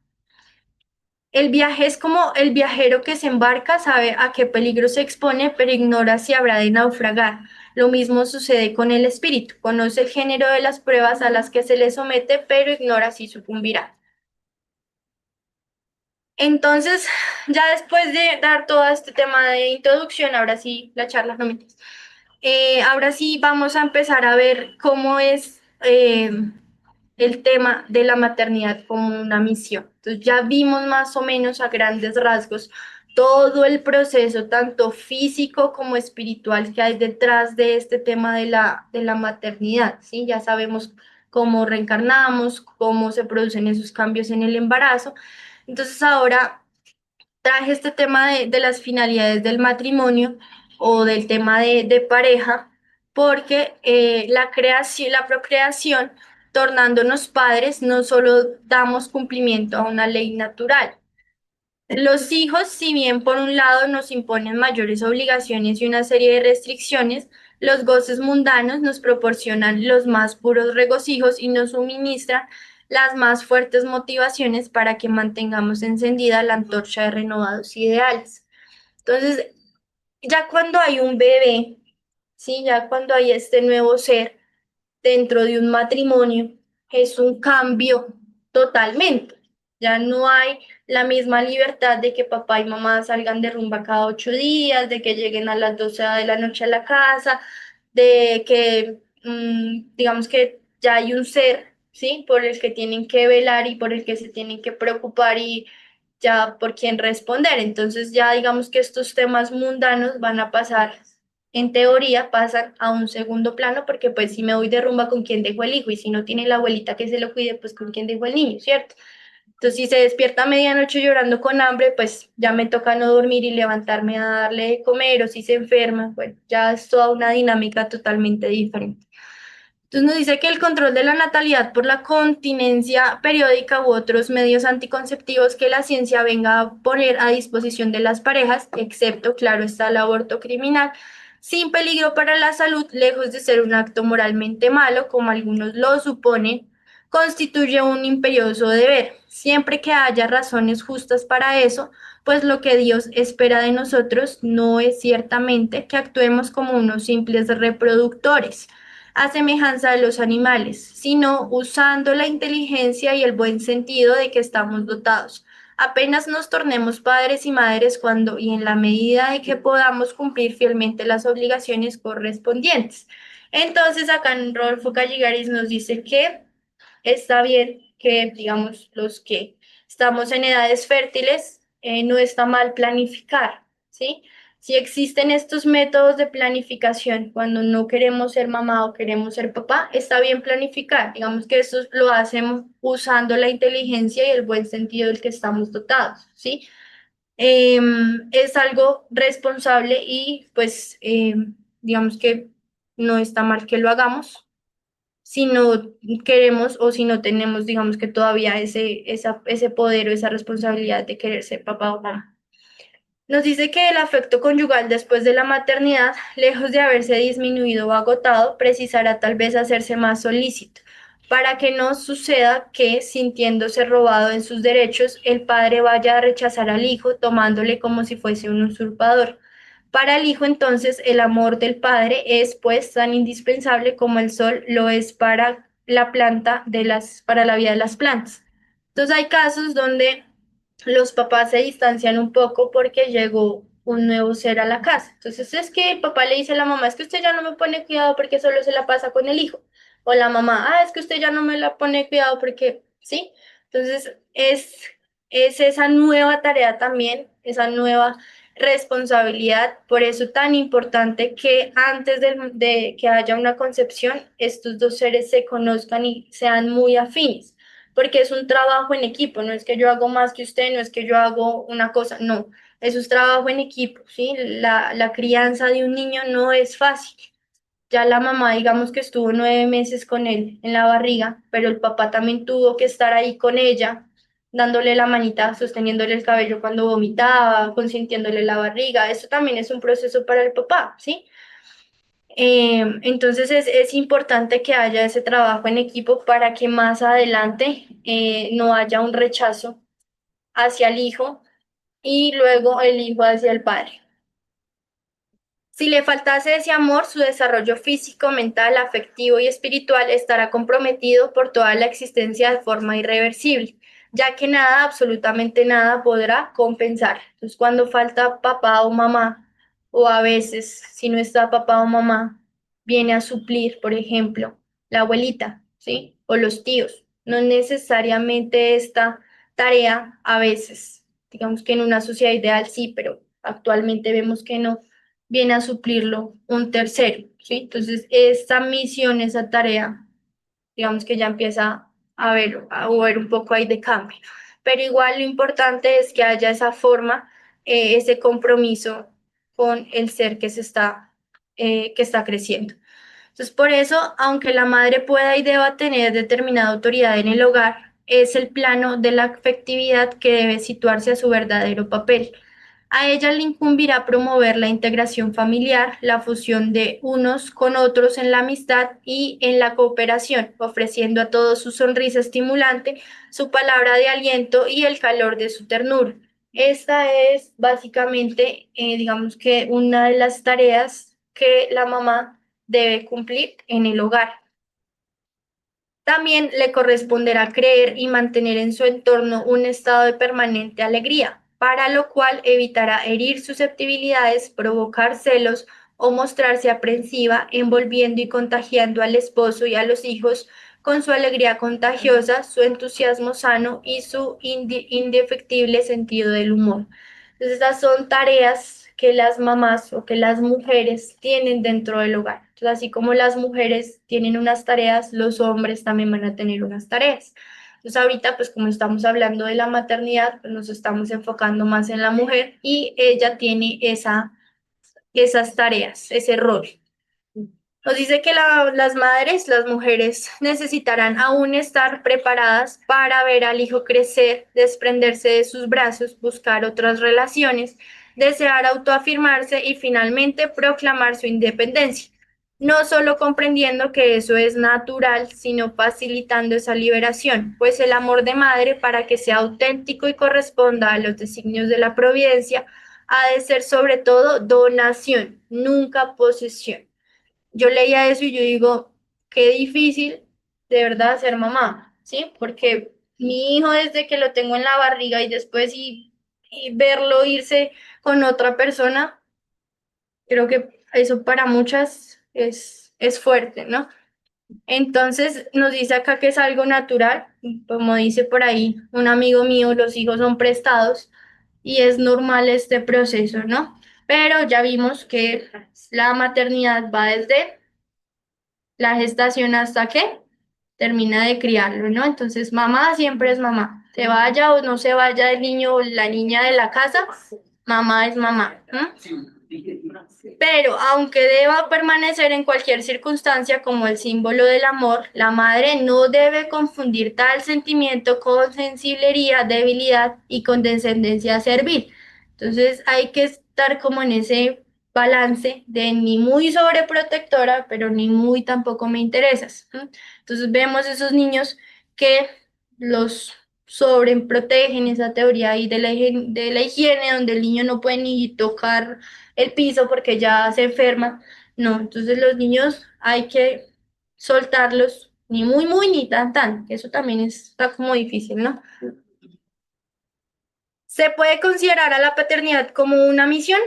El viaje es como el viajero que se embarca, sabe a qué peligro se expone, pero ignora si habrá de naufragar. Lo mismo sucede con el espíritu. Conoce el género de las pruebas a las que se le somete, pero ignora si sucumbirá. Entonces, ya después de dar todo este tema de introducción, ahora sí, la charla, no mentiras. Ahora sí vamos a empezar a ver cómo es el tema de la maternidad como una misión. Entonces ya vimos más o menos a grandes rasgos todo el proceso, tanto físico como espiritual, que hay detrás de este tema de la maternidad, ¿sí? Ya sabemos cómo reencarnamos, cómo se producen esos cambios en el embarazo. Entonces ahora traje este tema de las finalidades del matrimonio o del tema de pareja, porque la creación, la procreación, tornándonos padres, no solo damos cumplimiento a una ley natural. Los hijos, si bien por un lado nos imponen mayores obligaciones y una serie de restricciones, los goces mundanos nos proporcionan los más puros regocijos y nos suministran las más fuertes motivaciones para que mantengamos encendida la antorcha de renovados ideales. Entonces, ya cuando hay un bebé, ¿sí? Ya cuando hay este nuevo ser dentro de un matrimonio, es un cambio totalmente. Ya no hay la misma libertad de que papá y mamá salgan de rumba cada 8 días, de que lleguen a las 12 de la noche a la casa, de que, digamos que ya hay un ser, ¿sí? Por el que tienen que velar y por el que se tienen que preocupar y ya por quién responder. Entonces ya digamos que estos temas mundanos van a pasar, en teoría, pasan a un segundo plano porque pues si me voy de rumba, ¿con quién dejo el hijo? Y si no tiene la abuelita que se lo cuide, pues ¿con quién dejo el niño? ¿Cierto? Entonces si se despierta a medianoche llorando con hambre, pues ya me toca no dormir y levantarme a darle de comer, o si se enferma, bueno, ya es toda una dinámica totalmente diferente. Entonces nos dice que el control de la natalidad por la continencia periódica u otros medios anticonceptivos que la ciencia venga a poner a disposición de las parejas, excepto, claro, está el aborto criminal, sin peligro para la salud, lejos de ser un acto moralmente malo, como algunos lo suponen, constituye un imperioso deber, siempre que haya razones justas para eso, pues lo que Dios espera de nosotros no es ciertamente que actuemos como unos simples reproductores a semejanza de los animales, sino usando la inteligencia y el buen sentido de que estamos dotados. Apenas nos tornemos padres y madres cuando y en la medida de que podamos cumplir fielmente las obligaciones correspondientes. Entonces, acá en Rodolfo Calligaris nos dice que está bien que, digamos, los que estamos en edades fértiles, no está mal planificar, ¿sí? Si existen estos métodos de planificación cuando no queremos ser mamá o queremos ser papá, está bien planificar. Digamos que esto lo hacemos usando la inteligencia y el buen sentido del que estamos dotados, ¿sí? Es algo responsable y pues digamos que no está mal que lo hagamos si no queremos o si no tenemos, digamos que todavía ese poder o esa responsabilidad de querer ser papá o mamá. Nos dice que el afecto conyugal después de la maternidad, lejos de haberse disminuido o agotado, precisará tal vez hacerse más solícito, para que no suceda que, sintiéndose robado en sus derechos, el padre vaya a rechazar al hijo, tomándole como si fuese un usurpador. Para el hijo, entonces, el amor del padre es, pues, tan indispensable como el sol lo es para la planta para la vida de las plantas. Entonces, hay casos donde los papás se distancian un poco porque llegó un nuevo ser a la casa. Entonces es que el papá le dice a la mamá, es que usted ya no me pone cuidado porque solo se la pasa con el hijo. O la mamá, es que usted ya no me la pone cuidado porque, ¿sí? Entonces es esa nueva tarea también, esa nueva responsabilidad. Por eso tan importante que antes de que haya una concepción, estos dos seres se conozcan y sean muy afines porque es un trabajo en equipo, no es que yo hago más que usted, no es que yo hago una cosa, no, eso es trabajo en equipo, ¿sí? La crianza de un niño no es fácil. Ya la mamá, digamos que estuvo 9 meses con él en la barriga, pero el papá también tuvo que estar ahí con ella, dándole la manita, sosteniéndole el cabello cuando vomitaba, consintiéndole la barriga. Eso también es un proceso para el papá, ¿sí? Entonces es importante que haya ese trabajo en equipo para que más adelante no haya un rechazo hacia el hijo y luego el hijo hacia el padre. Si le faltase ese amor, su desarrollo físico, mental, afectivo y espiritual estará comprometido por toda la existencia de forma irreversible, ya que nada, absolutamente nada, podrá compensar. Entonces, cuando falta papá o mamá, o a veces, si no está papá o mamá, viene a suplir, por ejemplo, la abuelita, ¿sí? O los tíos. No necesariamente esta tarea, a veces, digamos que en una sociedad ideal sí, pero actualmente vemos que no viene a suplirlo un tercero, ¿sí? Entonces, esta misión, esa tarea, digamos que ya empieza a haber un poco ahí de cambio. Pero igual lo importante es que haya esa forma, ese compromiso con el ser que está creciendo. Entonces, por eso, aunque la madre pueda y deba tener determinada autoridad en el hogar, es el plano de la afectividad que debe situarse a su verdadero papel. A ella le incumbirá promover la integración familiar, la fusión de unos con otros en la amistad y en la cooperación, ofreciendo a todos su sonrisa estimulante, su palabra de aliento y el calor de su ternura. Esta es básicamente, digamos que una de las tareas que la mamá debe cumplir en el hogar. También le corresponderá creer y mantener en su entorno un estado de permanente alegría, para lo cual evitará herir susceptibilidades, provocar celos o mostrarse aprensiva, envolviendo y contagiando al esposo y a los hijos con su alegría contagiosa, su entusiasmo sano y su indefectible sentido del humor. Entonces, estas son tareas que las mamás o que las mujeres tienen dentro del hogar. Entonces, así como las mujeres tienen unas tareas, los hombres también van a tener unas tareas. Entonces, ahorita, pues como estamos hablando de la maternidad, pues nos estamos enfocando más en la mujer y ella tiene esas tareas, ese rol. Nos dice que las madres, las mujeres, necesitarán aún estar preparadas para ver al hijo crecer, desprenderse de sus brazos, buscar otras relaciones, desear autoafirmarse y finalmente proclamar su independencia. No solo comprendiendo que eso es natural, sino facilitando esa liberación, pues el amor de madre, para que sea auténtico y corresponda a los designios de la providencia, ha de ser sobre todo donación, nunca posesión. Yo leía eso y yo digo, qué difícil de verdad ser mamá, ¿sí? Porque mi hijo desde que lo tengo en la barriga y después y verlo irse con otra persona, creo que eso para muchas es fuerte, ¿no? Entonces nos dice acá que es algo natural, como dice por ahí un amigo mío, los hijos son prestados y es normal este proceso, ¿no? Pero ya vimos que la maternidad va desde la gestación hasta que termina de criarlo, ¿no? Entonces, mamá siempre es mamá. Se vaya o no se vaya el niño o la niña de la casa, mamá es mamá. ¿No? Pero aunque deba permanecer en cualquier circunstancia como el símbolo del amor, la madre no debe confundir tal sentimiento con sensiblería, debilidad y condescendencia servil. Entonces hay que estar como en ese balance de ni muy sobreprotectora, pero ni muy tampoco me interesas. ¿No? Entonces vemos esos niños que los sobreprotegen, esa teoría ahí de la higiene, donde el niño no puede ni tocar el piso porque ya se enferma. No, entonces los niños hay que soltarlos ni muy, muy, ni tan, tan. Eso también está como difícil, ¿no? ¿Se puede considerar a la paternidad como una misión?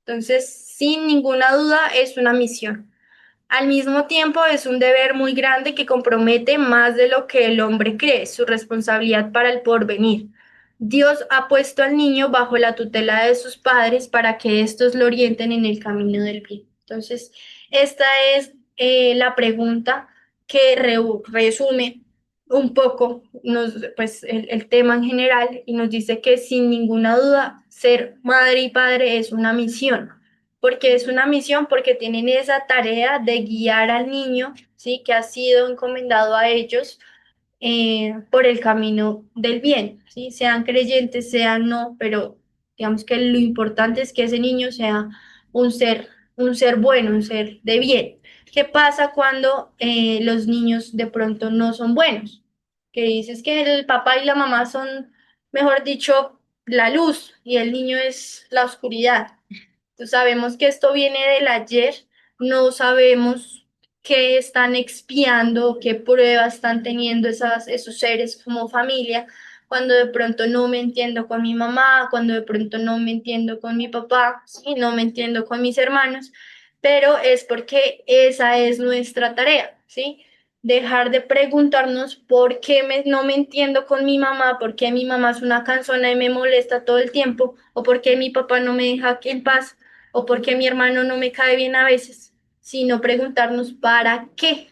Entonces, sin ninguna duda, es una misión. Al mismo tiempo, es un deber muy grande que compromete más de lo que el hombre cree, su responsabilidad para el porvenir. Dios ha puesto al niño bajo la tutela de sus padres para que éstos lo orienten en el camino del bien. Entonces, esta es la pregunta que resume un poco pues, el tema en general y nos dice que sin ninguna duda ser madre y padre es una misión. Porque es una misión, porque tienen esa tarea de guiar al niño, ¿sí? Que ha sido encomendado a ellos por el camino del bien, ¿sí? Sean creyentes, sean no, pero digamos que lo importante es que ese niño sea un ser, un ser bueno, un ser de bien. ¿Qué pasa cuando los niños de pronto no son buenos? Que dices que el papá y la mamá son, mejor dicho, la luz y el niño es la oscuridad. Entonces, sabemos que esto viene del ayer, no sabemos qué están expiando, qué pruebas están teniendo esos seres como familia, cuando de pronto no me entiendo con mi mamá, cuando de pronto no me entiendo con mi papá, ¿sí? No me entiendo con mis hermanos, pero es porque esa es nuestra tarea, ¿sí? Dejar de preguntarnos por qué no me entiendo con mi mamá, por qué mi mamá es una cansona y me molesta todo el tiempo, o por qué mi papá no me deja en paz, o por qué mi hermano no me cae bien a veces, sino preguntarnos para qué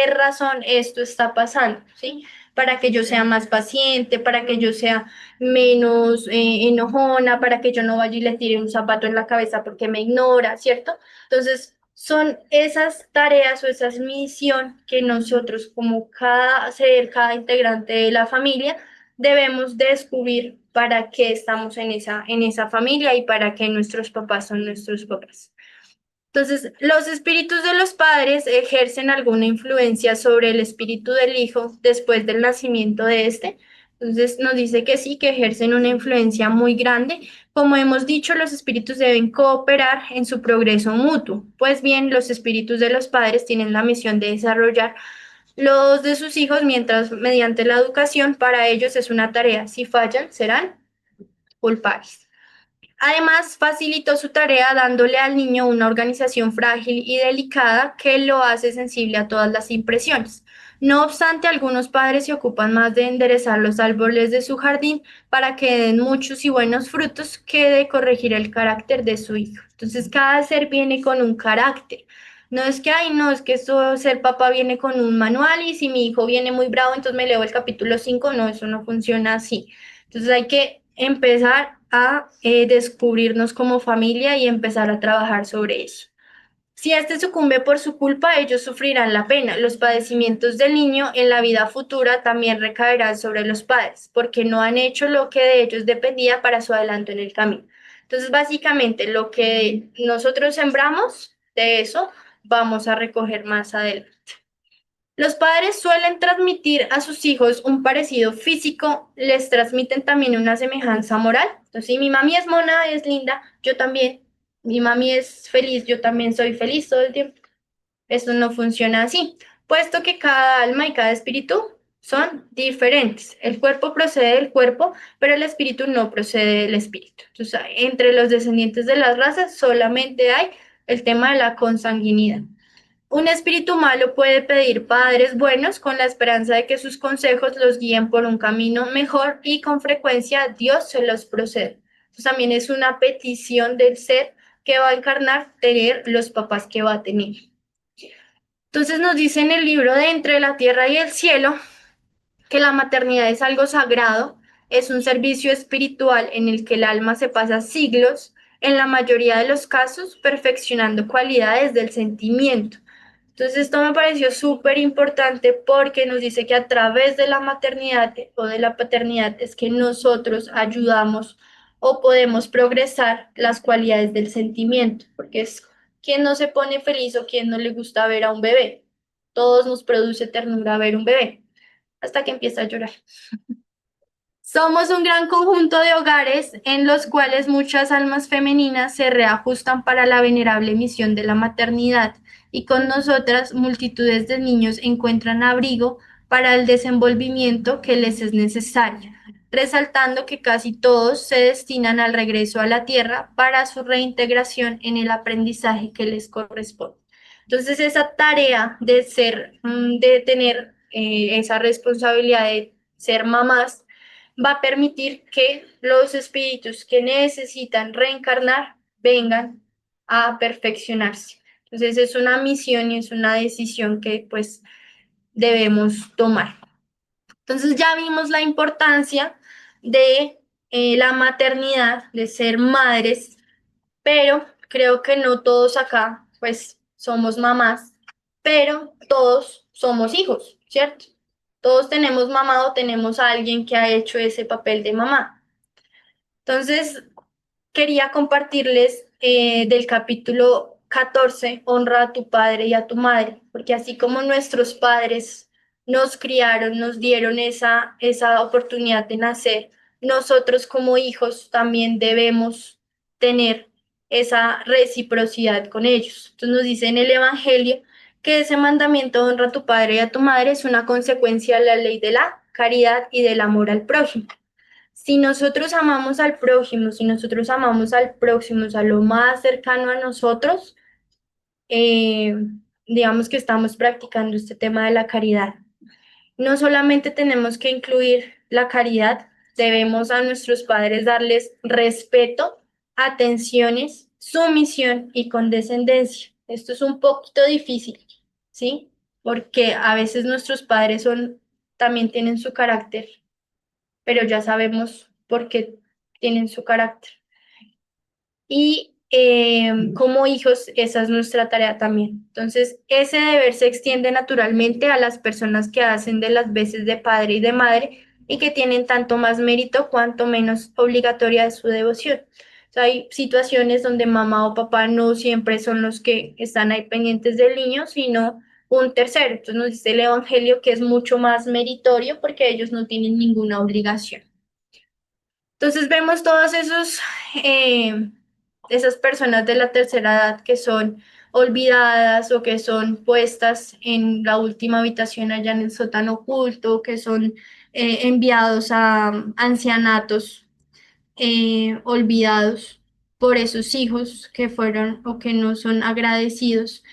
razón esto está pasando, ¿sí? Para que yo sea más paciente, para que yo sea menos enojona, para que yo no vaya y le tire un zapato en la cabeza porque me ignora, ¿cierto? Entonces, son esas tareas o esa misión que nosotros, como cada ser, cada integrante de la familia, debemos descubrir para qué estamos en esa familia y para qué nuestros papás son nuestros papás. Entonces, los espíritus de los padres ejercen alguna influencia sobre el espíritu del hijo después del nacimiento de este. Entonces, nos dice que sí, que ejercen una influencia muy grande. Como hemos dicho, los espíritus deben cooperar en su progreso mutuo. Pues bien, los espíritus de los padres tienen la misión de desarrollar los de sus hijos mientras mediante la educación para ellos es una tarea. Si fallan, serán culpables. Además, facilitó su tarea dándole al niño una organización frágil y delicada que lo hace sensible a todas las impresiones. No obstante, algunos padres se ocupan más de enderezar los árboles de su jardín para que den muchos y buenos frutos que de corregir el carácter de su hijo. Entonces, cada ser viene con un carácter. No es que, ay, no, es que esto, ser papá viene con un manual y si mi hijo viene muy bravo, entonces me leo el capítulo 5. No, eso no funciona así. Entonces hay que empezar a descubrirnos como familia y empezar a trabajar sobre eso. Si éste sucumbe por su culpa, ellos sufrirán la pena. Los padecimientos del niño en la vida futura también recaerán sobre los padres, porque no han hecho lo que de ellos dependía para su adelanto en el camino. Entonces, básicamente, lo que nosotros sembramos, de eso vamos a recoger más adelante. Los padres suelen transmitir a sus hijos un parecido físico, les transmiten también una semejanza moral. Entonces, si mi mami es mona, es linda, yo también. Mi mami es feliz, yo también soy feliz todo el tiempo. Eso no funciona así, puesto que cada alma y cada espíritu son diferentes. El cuerpo procede del cuerpo, pero el espíritu no procede del espíritu. Entonces, entre los descendientes de las razas solamente hay el tema de la consanguinidad. Un espíritu malo puede pedir padres buenos con la esperanza de que sus consejos los guíen por un camino mejor y con frecuencia Dios se los procede. Entonces también es una petición del ser que va a encarnar tener los papás que va a tener. Entonces nos dice en el libro de Entre la Tierra y el Cielo que la maternidad es algo sagrado, es un servicio espiritual en el que el alma se pasa siglos, en la mayoría de los casos, perfeccionando cualidades del sentimiento. Entonces esto me pareció súper importante porque nos dice que a través de la maternidad o de la paternidad es que nosotros ayudamos o podemos progresar las cualidades del sentimiento, porque es quien no se pone feliz o quien no le gusta ver a un bebé. Todos nos produce ternura ver un bebé, hasta que empieza a llorar. Somos un gran conjunto de hogares en los cuales muchas almas femeninas se reajustan para la venerable misión de la maternidad y con nosotras multitudes de niños encuentran abrigo para el desenvolvimiento que les es necesario, resaltando que casi todos se destinan al regreso a la tierra para su reintegración en el aprendizaje que les corresponde. Entonces, esa tarea de de tener esa responsabilidad de ser mamás, va a permitir que los espíritus que necesitan reencarnar vengan a perfeccionarse. Entonces es una misión y es una decisión que pues debemos tomar. Entonces ya vimos la importancia de la maternidad, de ser madres, pero creo que no todos acá pues somos mamás, pero todos somos hijos, ¿cierto? Todos tenemos mamá o tenemos a alguien que ha hecho ese papel de mamá. Entonces, quería compartirles del capítulo 14, honra a tu padre y a tu madre, porque así como nuestros padres nos criaron, nos dieron esa oportunidad de nacer, nosotros como hijos también debemos tener esa reciprocidad con ellos. Entonces nos dice en el Evangelio que ese mandamiento honra a tu padre y a tu madre es una consecuencia de la ley de la caridad y del amor al prójimo. Si nosotros amamos al prójimo, si nosotros amamos al próximo, o sea, lo más cercano a nosotros, eh, digamos que estamos practicando este tema de la caridad. No solamente tenemos que incluir la caridad, debemos a nuestros padres darles respeto, atenciones, sumisión y condescendencia. Esto es un poquito difícil, ¿sí? Porque a veces nuestros padres también tienen su carácter, pero ya sabemos por qué tienen su carácter. Y como hijos, esa es nuestra tarea también. Entonces, ese deber se extiende naturalmente a las personas que hacen de las veces de padre y de madre y que tienen tanto más mérito cuanto menos obligatoria es su devoción. O sea, hay situaciones donde mamá o papá no siempre son los que están ahí pendientes del niño, sino un tercero. Entonces nos dice el Evangelio que es mucho más meritorio porque ellos no tienen ninguna obligación. Entonces vemos todos esas personas de la tercera edad que son olvidadas o que son puestas en la última habitación allá en el sótano oculto, que son enviados a ancianatos olvidados por esos hijos que fueron o que no son agradecidos.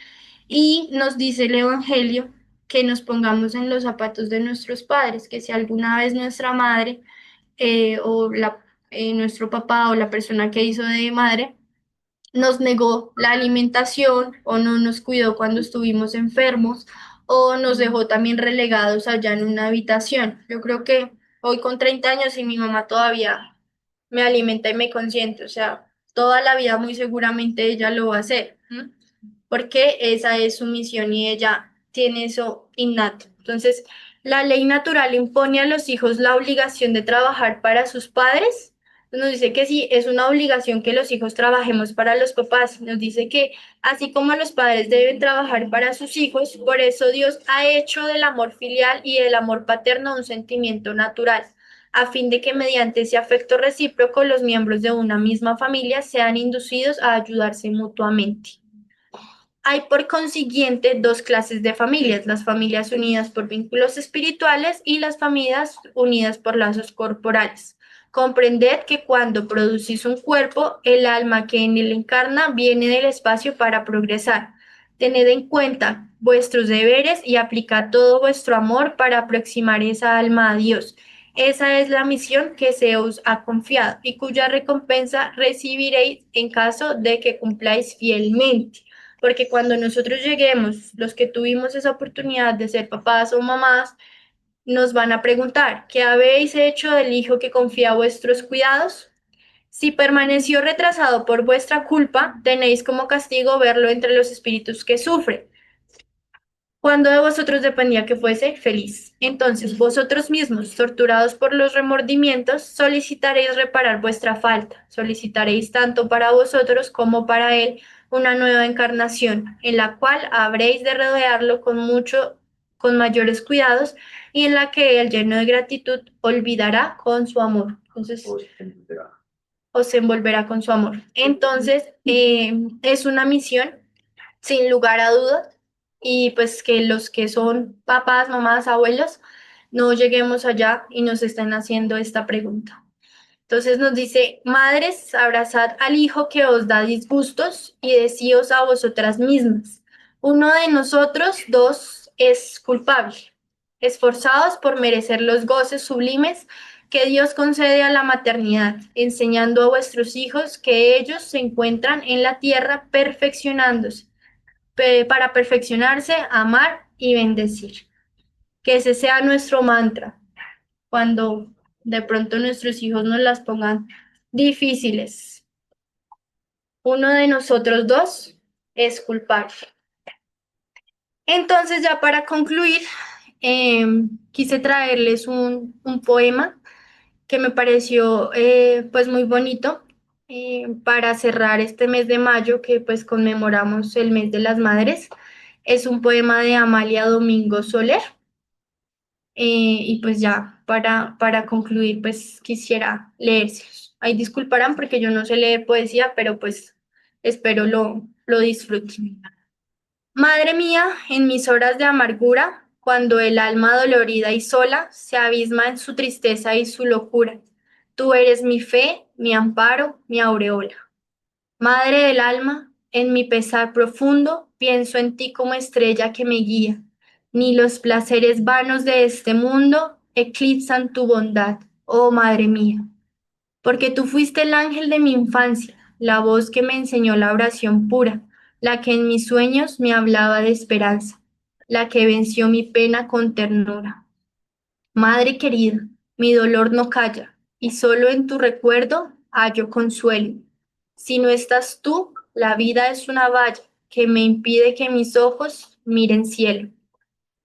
Y nos dice el Evangelio que nos pongamos en los zapatos de nuestros padres, que si alguna vez nuestra madre nuestro papá o la persona que hizo de madre nos negó la alimentación o no nos cuidó cuando estuvimos enfermos o nos dejó también relegados allá en una habitación. Yo creo que hoy con 30 años y mi mamá todavía me alimenta y me consiente, o sea, toda la vida muy seguramente ella lo va a hacer, ¿m? Porque esa es su misión y ella tiene eso innato. Entonces, la ley natural impone a los hijos la obligación de trabajar para sus padres. Nos dice que sí, es una obligación que los hijos trabajemos para los papás. Nos dice que así como los padres deben trabajar para sus hijos, por eso Dios ha hecho del amor filial y del amor paterno un sentimiento natural, a fin de que mediante ese afecto recíproco los miembros de una misma familia sean inducidos a ayudarse mutuamente. Hay por consiguiente dos clases de familias, las familias unidas por vínculos espirituales y las familias unidas por lazos corporales. Comprended que cuando producís un cuerpo, el alma que en él encarna viene del espacio para progresar. Tened en cuenta vuestros deberes y aplicad todo vuestro amor para aproximar esa alma a Dios. Esa es la misión que se os ha confiado y cuya recompensa recibiréis en caso de que cumpláis fielmente. Porque cuando nosotros lleguemos, los que tuvimos esa oportunidad de ser papás o mamás, nos van a preguntar, ¿qué habéis hecho del hijo que confía a vuestros cuidados? Si permaneció retrasado por vuestra culpa, tenéis como castigo verlo entre los espíritus que sufren. Cuando de vosotros dependía que fuese feliz. Entonces vosotros mismos, torturados por los remordimientos, solicitaréis reparar vuestra falta, solicitaréis tanto para vosotros como para él una nueva encarnación, en la cual habréis de rodearlo con mayores cuidados, y en la que él, lleno de gratitud, olvidará con su amor. Entonces, o se envolverá con su amor. Entonces, es una misión sin lugar a dudas, y pues que los que son papás, mamás, abuelos, no lleguemos allá y nos estén haciendo esta pregunta. Entonces nos dice, madres, abrazad al hijo que os da disgustos y decíos a vosotras mismas, uno de nosotros dos es culpable, esforzados por merecer los goces sublimes que Dios concede a la maternidad, enseñando a vuestros hijos que ellos se encuentran en la tierra perfeccionándose para perfeccionarse, amar y bendecir. Que ese sea nuestro mantra cuando de pronto nuestros hijos nos las pongan difíciles. Uno de nosotros dos es culpable. Entonces, ya para concluir, quise traerles un poema que me pareció pues muy bonito para cerrar este mes de mayo que pues conmemoramos el mes de las madres. Es un poema de Amalia Domingo Soler. Y pues ya para concluir pues quisiera leérselos. Ahí disculparán porque yo no sé leer poesía, pero pues espero lo disfruten. Madre mía, en mis horas de amargura, cuando el alma dolorida y sola se abisma en su tristeza y su locura, tú eres mi fe, mi amparo, mi aureola. Madre del alma, en mi pesar profundo, pienso en ti como estrella que me guía. Ni los placeres vanos de este mundo eclipsan tu bondad, oh Madre mía. Porque tú fuiste el ángel de mi infancia, la voz que me enseñó la oración pura, la que en mis sueños me hablaba de esperanza, la que venció mi pena con ternura. Madre querida, mi dolor no calla, y solo en tu recuerdo hallo consuelo. Si no estás tú, la vida es una valla que me impide que mis ojos miren cielo.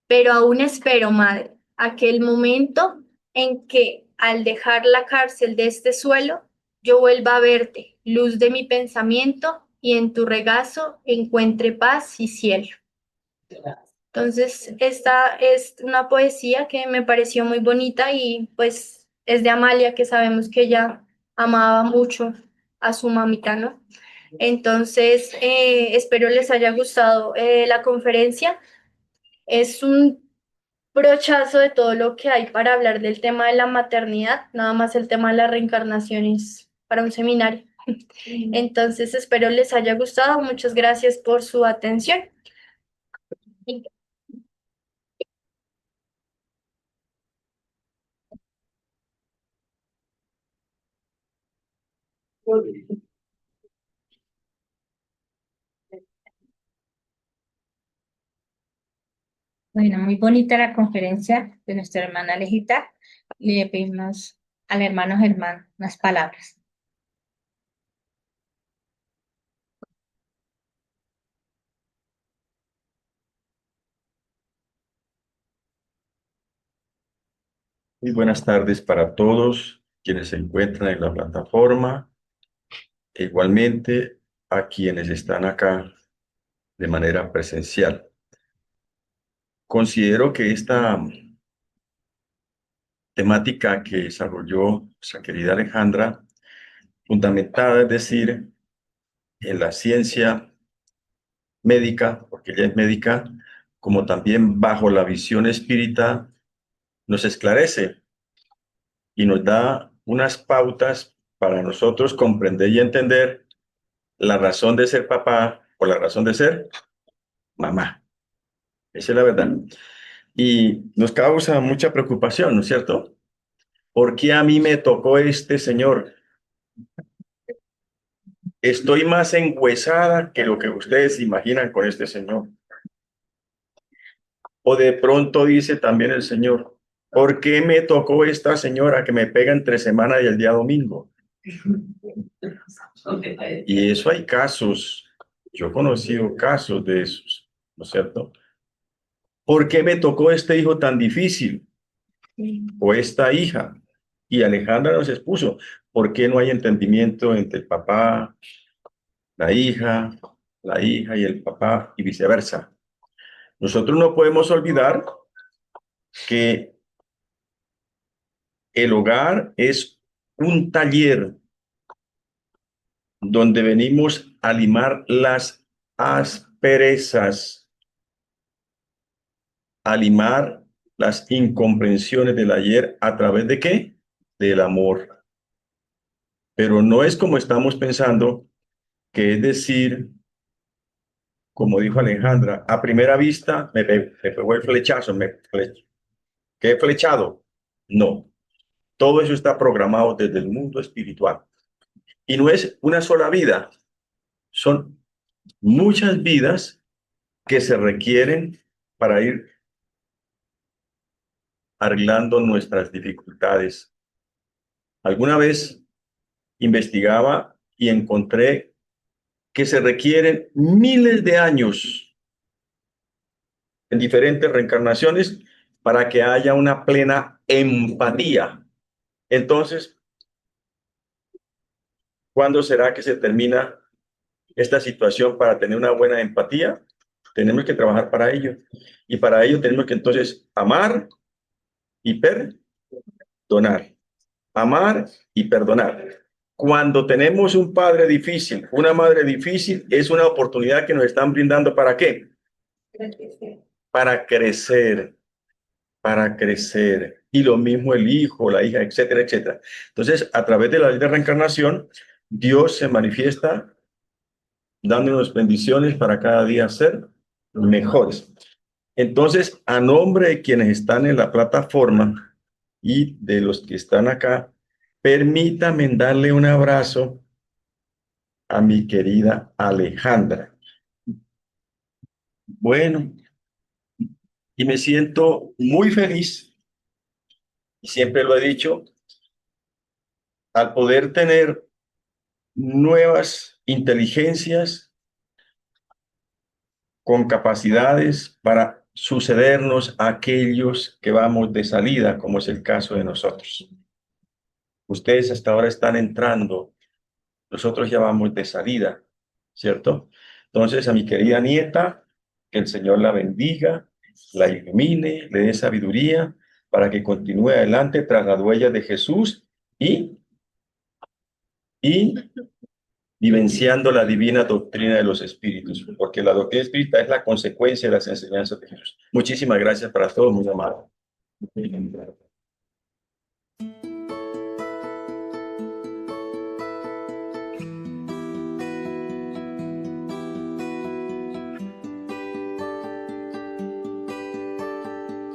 Pero aún espero, madre, aquel momento en que, al dejar la cárcel de este suelo, yo vuelva a verte, luz de mi pensamiento, y en tu regazo encuentre paz y cielo. Entonces, esta es una poesía que me pareció muy bonita y pues es de Amalia, que sabemos que ella amaba mucho a su mamita, ¿no? Entonces, espero les haya gustado la conferencia. Es un brochazo de todo lo que hay para hablar del tema de la maternidad, nada más el tema de la reencarnación es para un seminario. Entonces, espero les haya gustado. Muchas gracias por su atención. Bueno, muy bonita la conferencia de nuestra hermana Alejita. Le pedimos al hermano Germán unas palabras. Muy buenas tardes para todos quienes se encuentran en la plataforma, e igualmente a quienes están acá de manera presencial. Considero que esta temática que desarrolló nuestra querida Alejandra, fundamentada, es decir, en la ciencia médica, porque ella es médica, como también bajo la visión espírita, nos esclarece y nos da unas pautas para nosotros comprender y entender la razón de ser papá o la razón de ser mamá. Esa es la verdad. Y nos causa mucha preocupación, ¿no es cierto? ¿Por qué a mí me tocó este señor? Estoy más engüesada que lo que ustedes imaginan con este señor. O de pronto dice también el señor, ¿por qué me tocó esta señora que me pega entre semana y el día domingo? Y eso hay casos, yo he conocido casos de esos, ¿no es cierto? ¿Por qué me tocó este hijo tan difícil? O esta hija. Y Alejandra nos expuso, ¿por qué no hay entendimiento entre el papá, la hija y el papá y viceversa? Nosotros no podemos olvidar que el hogar es un taller donde venimos a limar las asperezas, a limar las incomprensiones del ayer a través de ¿qué? Del amor. Pero no es como estamos pensando, que es decir, como dijo Alejandra, a primera vista me pegó el flechazo, quedé flechado. No, todo eso está programado desde el mundo espiritual. Y no es una sola vida, son muchas vidas que se requieren para ir arreglando nuestras dificultades. Alguna vez investigaba y encontré que se requieren miles de años en diferentes reencarnaciones para que haya una plena empatía. Entonces, ¿cuándo será que se termina esta situación para tener una buena empatía? Tenemos que trabajar para ello. Y para ello tenemos que entonces amar y perdonar. Amar y perdonar. Cuando tenemos un padre difícil, una madre difícil, es una oportunidad que nos están brindando. ¿Para qué? Para crecer, para crecer. Y lo mismo el hijo, la hija, etcétera, etcétera. Entonces, a través de la ley de reencarnación, Dios se manifiesta dándonos bendiciones para cada día ser mejores. Entonces, a nombre de quienes están en la plataforma y de los que están acá, permítanme darle un abrazo a mi querida Alejandra. Bueno, y me siento muy feliz, y siempre lo he dicho, al poder tener nuevas inteligencias con capacidades para sucedernos a aquellos que vamos de salida, como es el caso de nosotros. Ustedes hasta ahora están entrando, nosotros ya vamos de salida, ¿cierto? Entonces, a mi querida nieta, que el Señor la bendiga, la ilumine, le dé sabiduría para que continúe adelante tras las huellas de Jesús y vivenciando la divina doctrina de los espíritus, porque la doctrina espírita es la consecuencia de las enseñanzas de Jesús. Muchísimas gracias para todos, muy amados.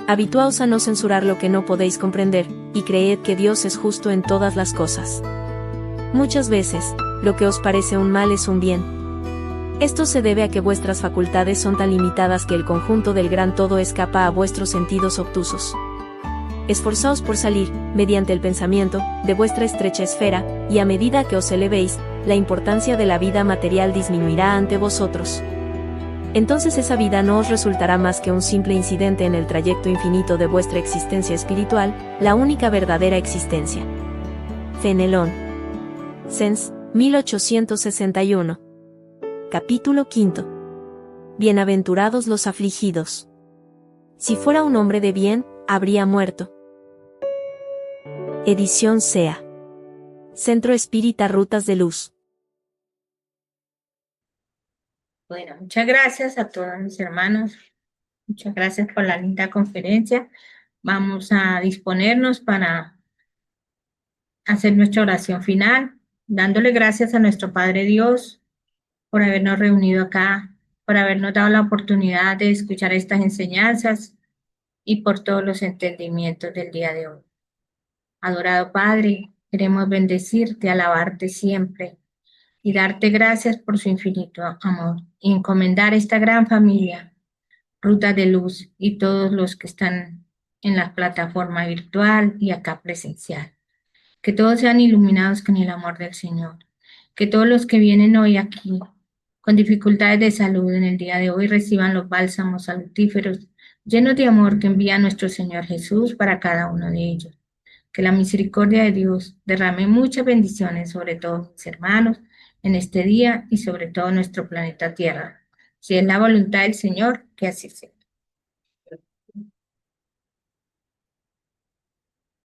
Habituaos a no censurar lo que no podéis comprender, y creed que Dios es justo en todas las cosas. Muchas veces, lo que os parece un mal es un bien. Esto se debe a que vuestras facultades son tan limitadas que el conjunto del gran todo escapa a vuestros sentidos obtusos. Esforzaos por salir, mediante el pensamiento, de vuestra estrecha esfera, y a medida que os elevéis, la importancia de la vida material disminuirá ante vosotros. Entonces esa vida no os resultará más que un simple incidente en el trayecto infinito de vuestra existencia espiritual, la única verdadera existencia. Fenelón. Sens, 1861. Capítulo 5. Bienaventurados los afligidos. Si fuera un hombre de bien, habría muerto. Edición SEA. Centro Espírita Rutas de Luz. Bueno, muchas gracias a todos mis hermanos. Muchas gracias por la linda conferencia. Vamos a disponernos para hacer nuestra oración final, dándole gracias a nuestro Padre Dios por habernos reunido acá, por habernos dado la oportunidad de escuchar estas enseñanzas y por todos los entendimientos del día de hoy. Adorado Padre, queremos bendecirte, alabarte siempre y darte gracias por su infinito amor y encomendar esta gran familia, Ruta de Luz y todos los que están en la plataforma virtual y acá presencial. Que todos sean iluminados con el amor del Señor. Que todos los que vienen hoy aquí con dificultades de salud en el día de hoy reciban los bálsamos salutíferos llenos de amor que envía nuestro Señor Jesús para cada uno de ellos. Que la misericordia de Dios derrame muchas bendiciones sobre todos mis hermanos en este día y sobre todo nuestro planeta Tierra. Si es la voluntad del Señor, que así sea.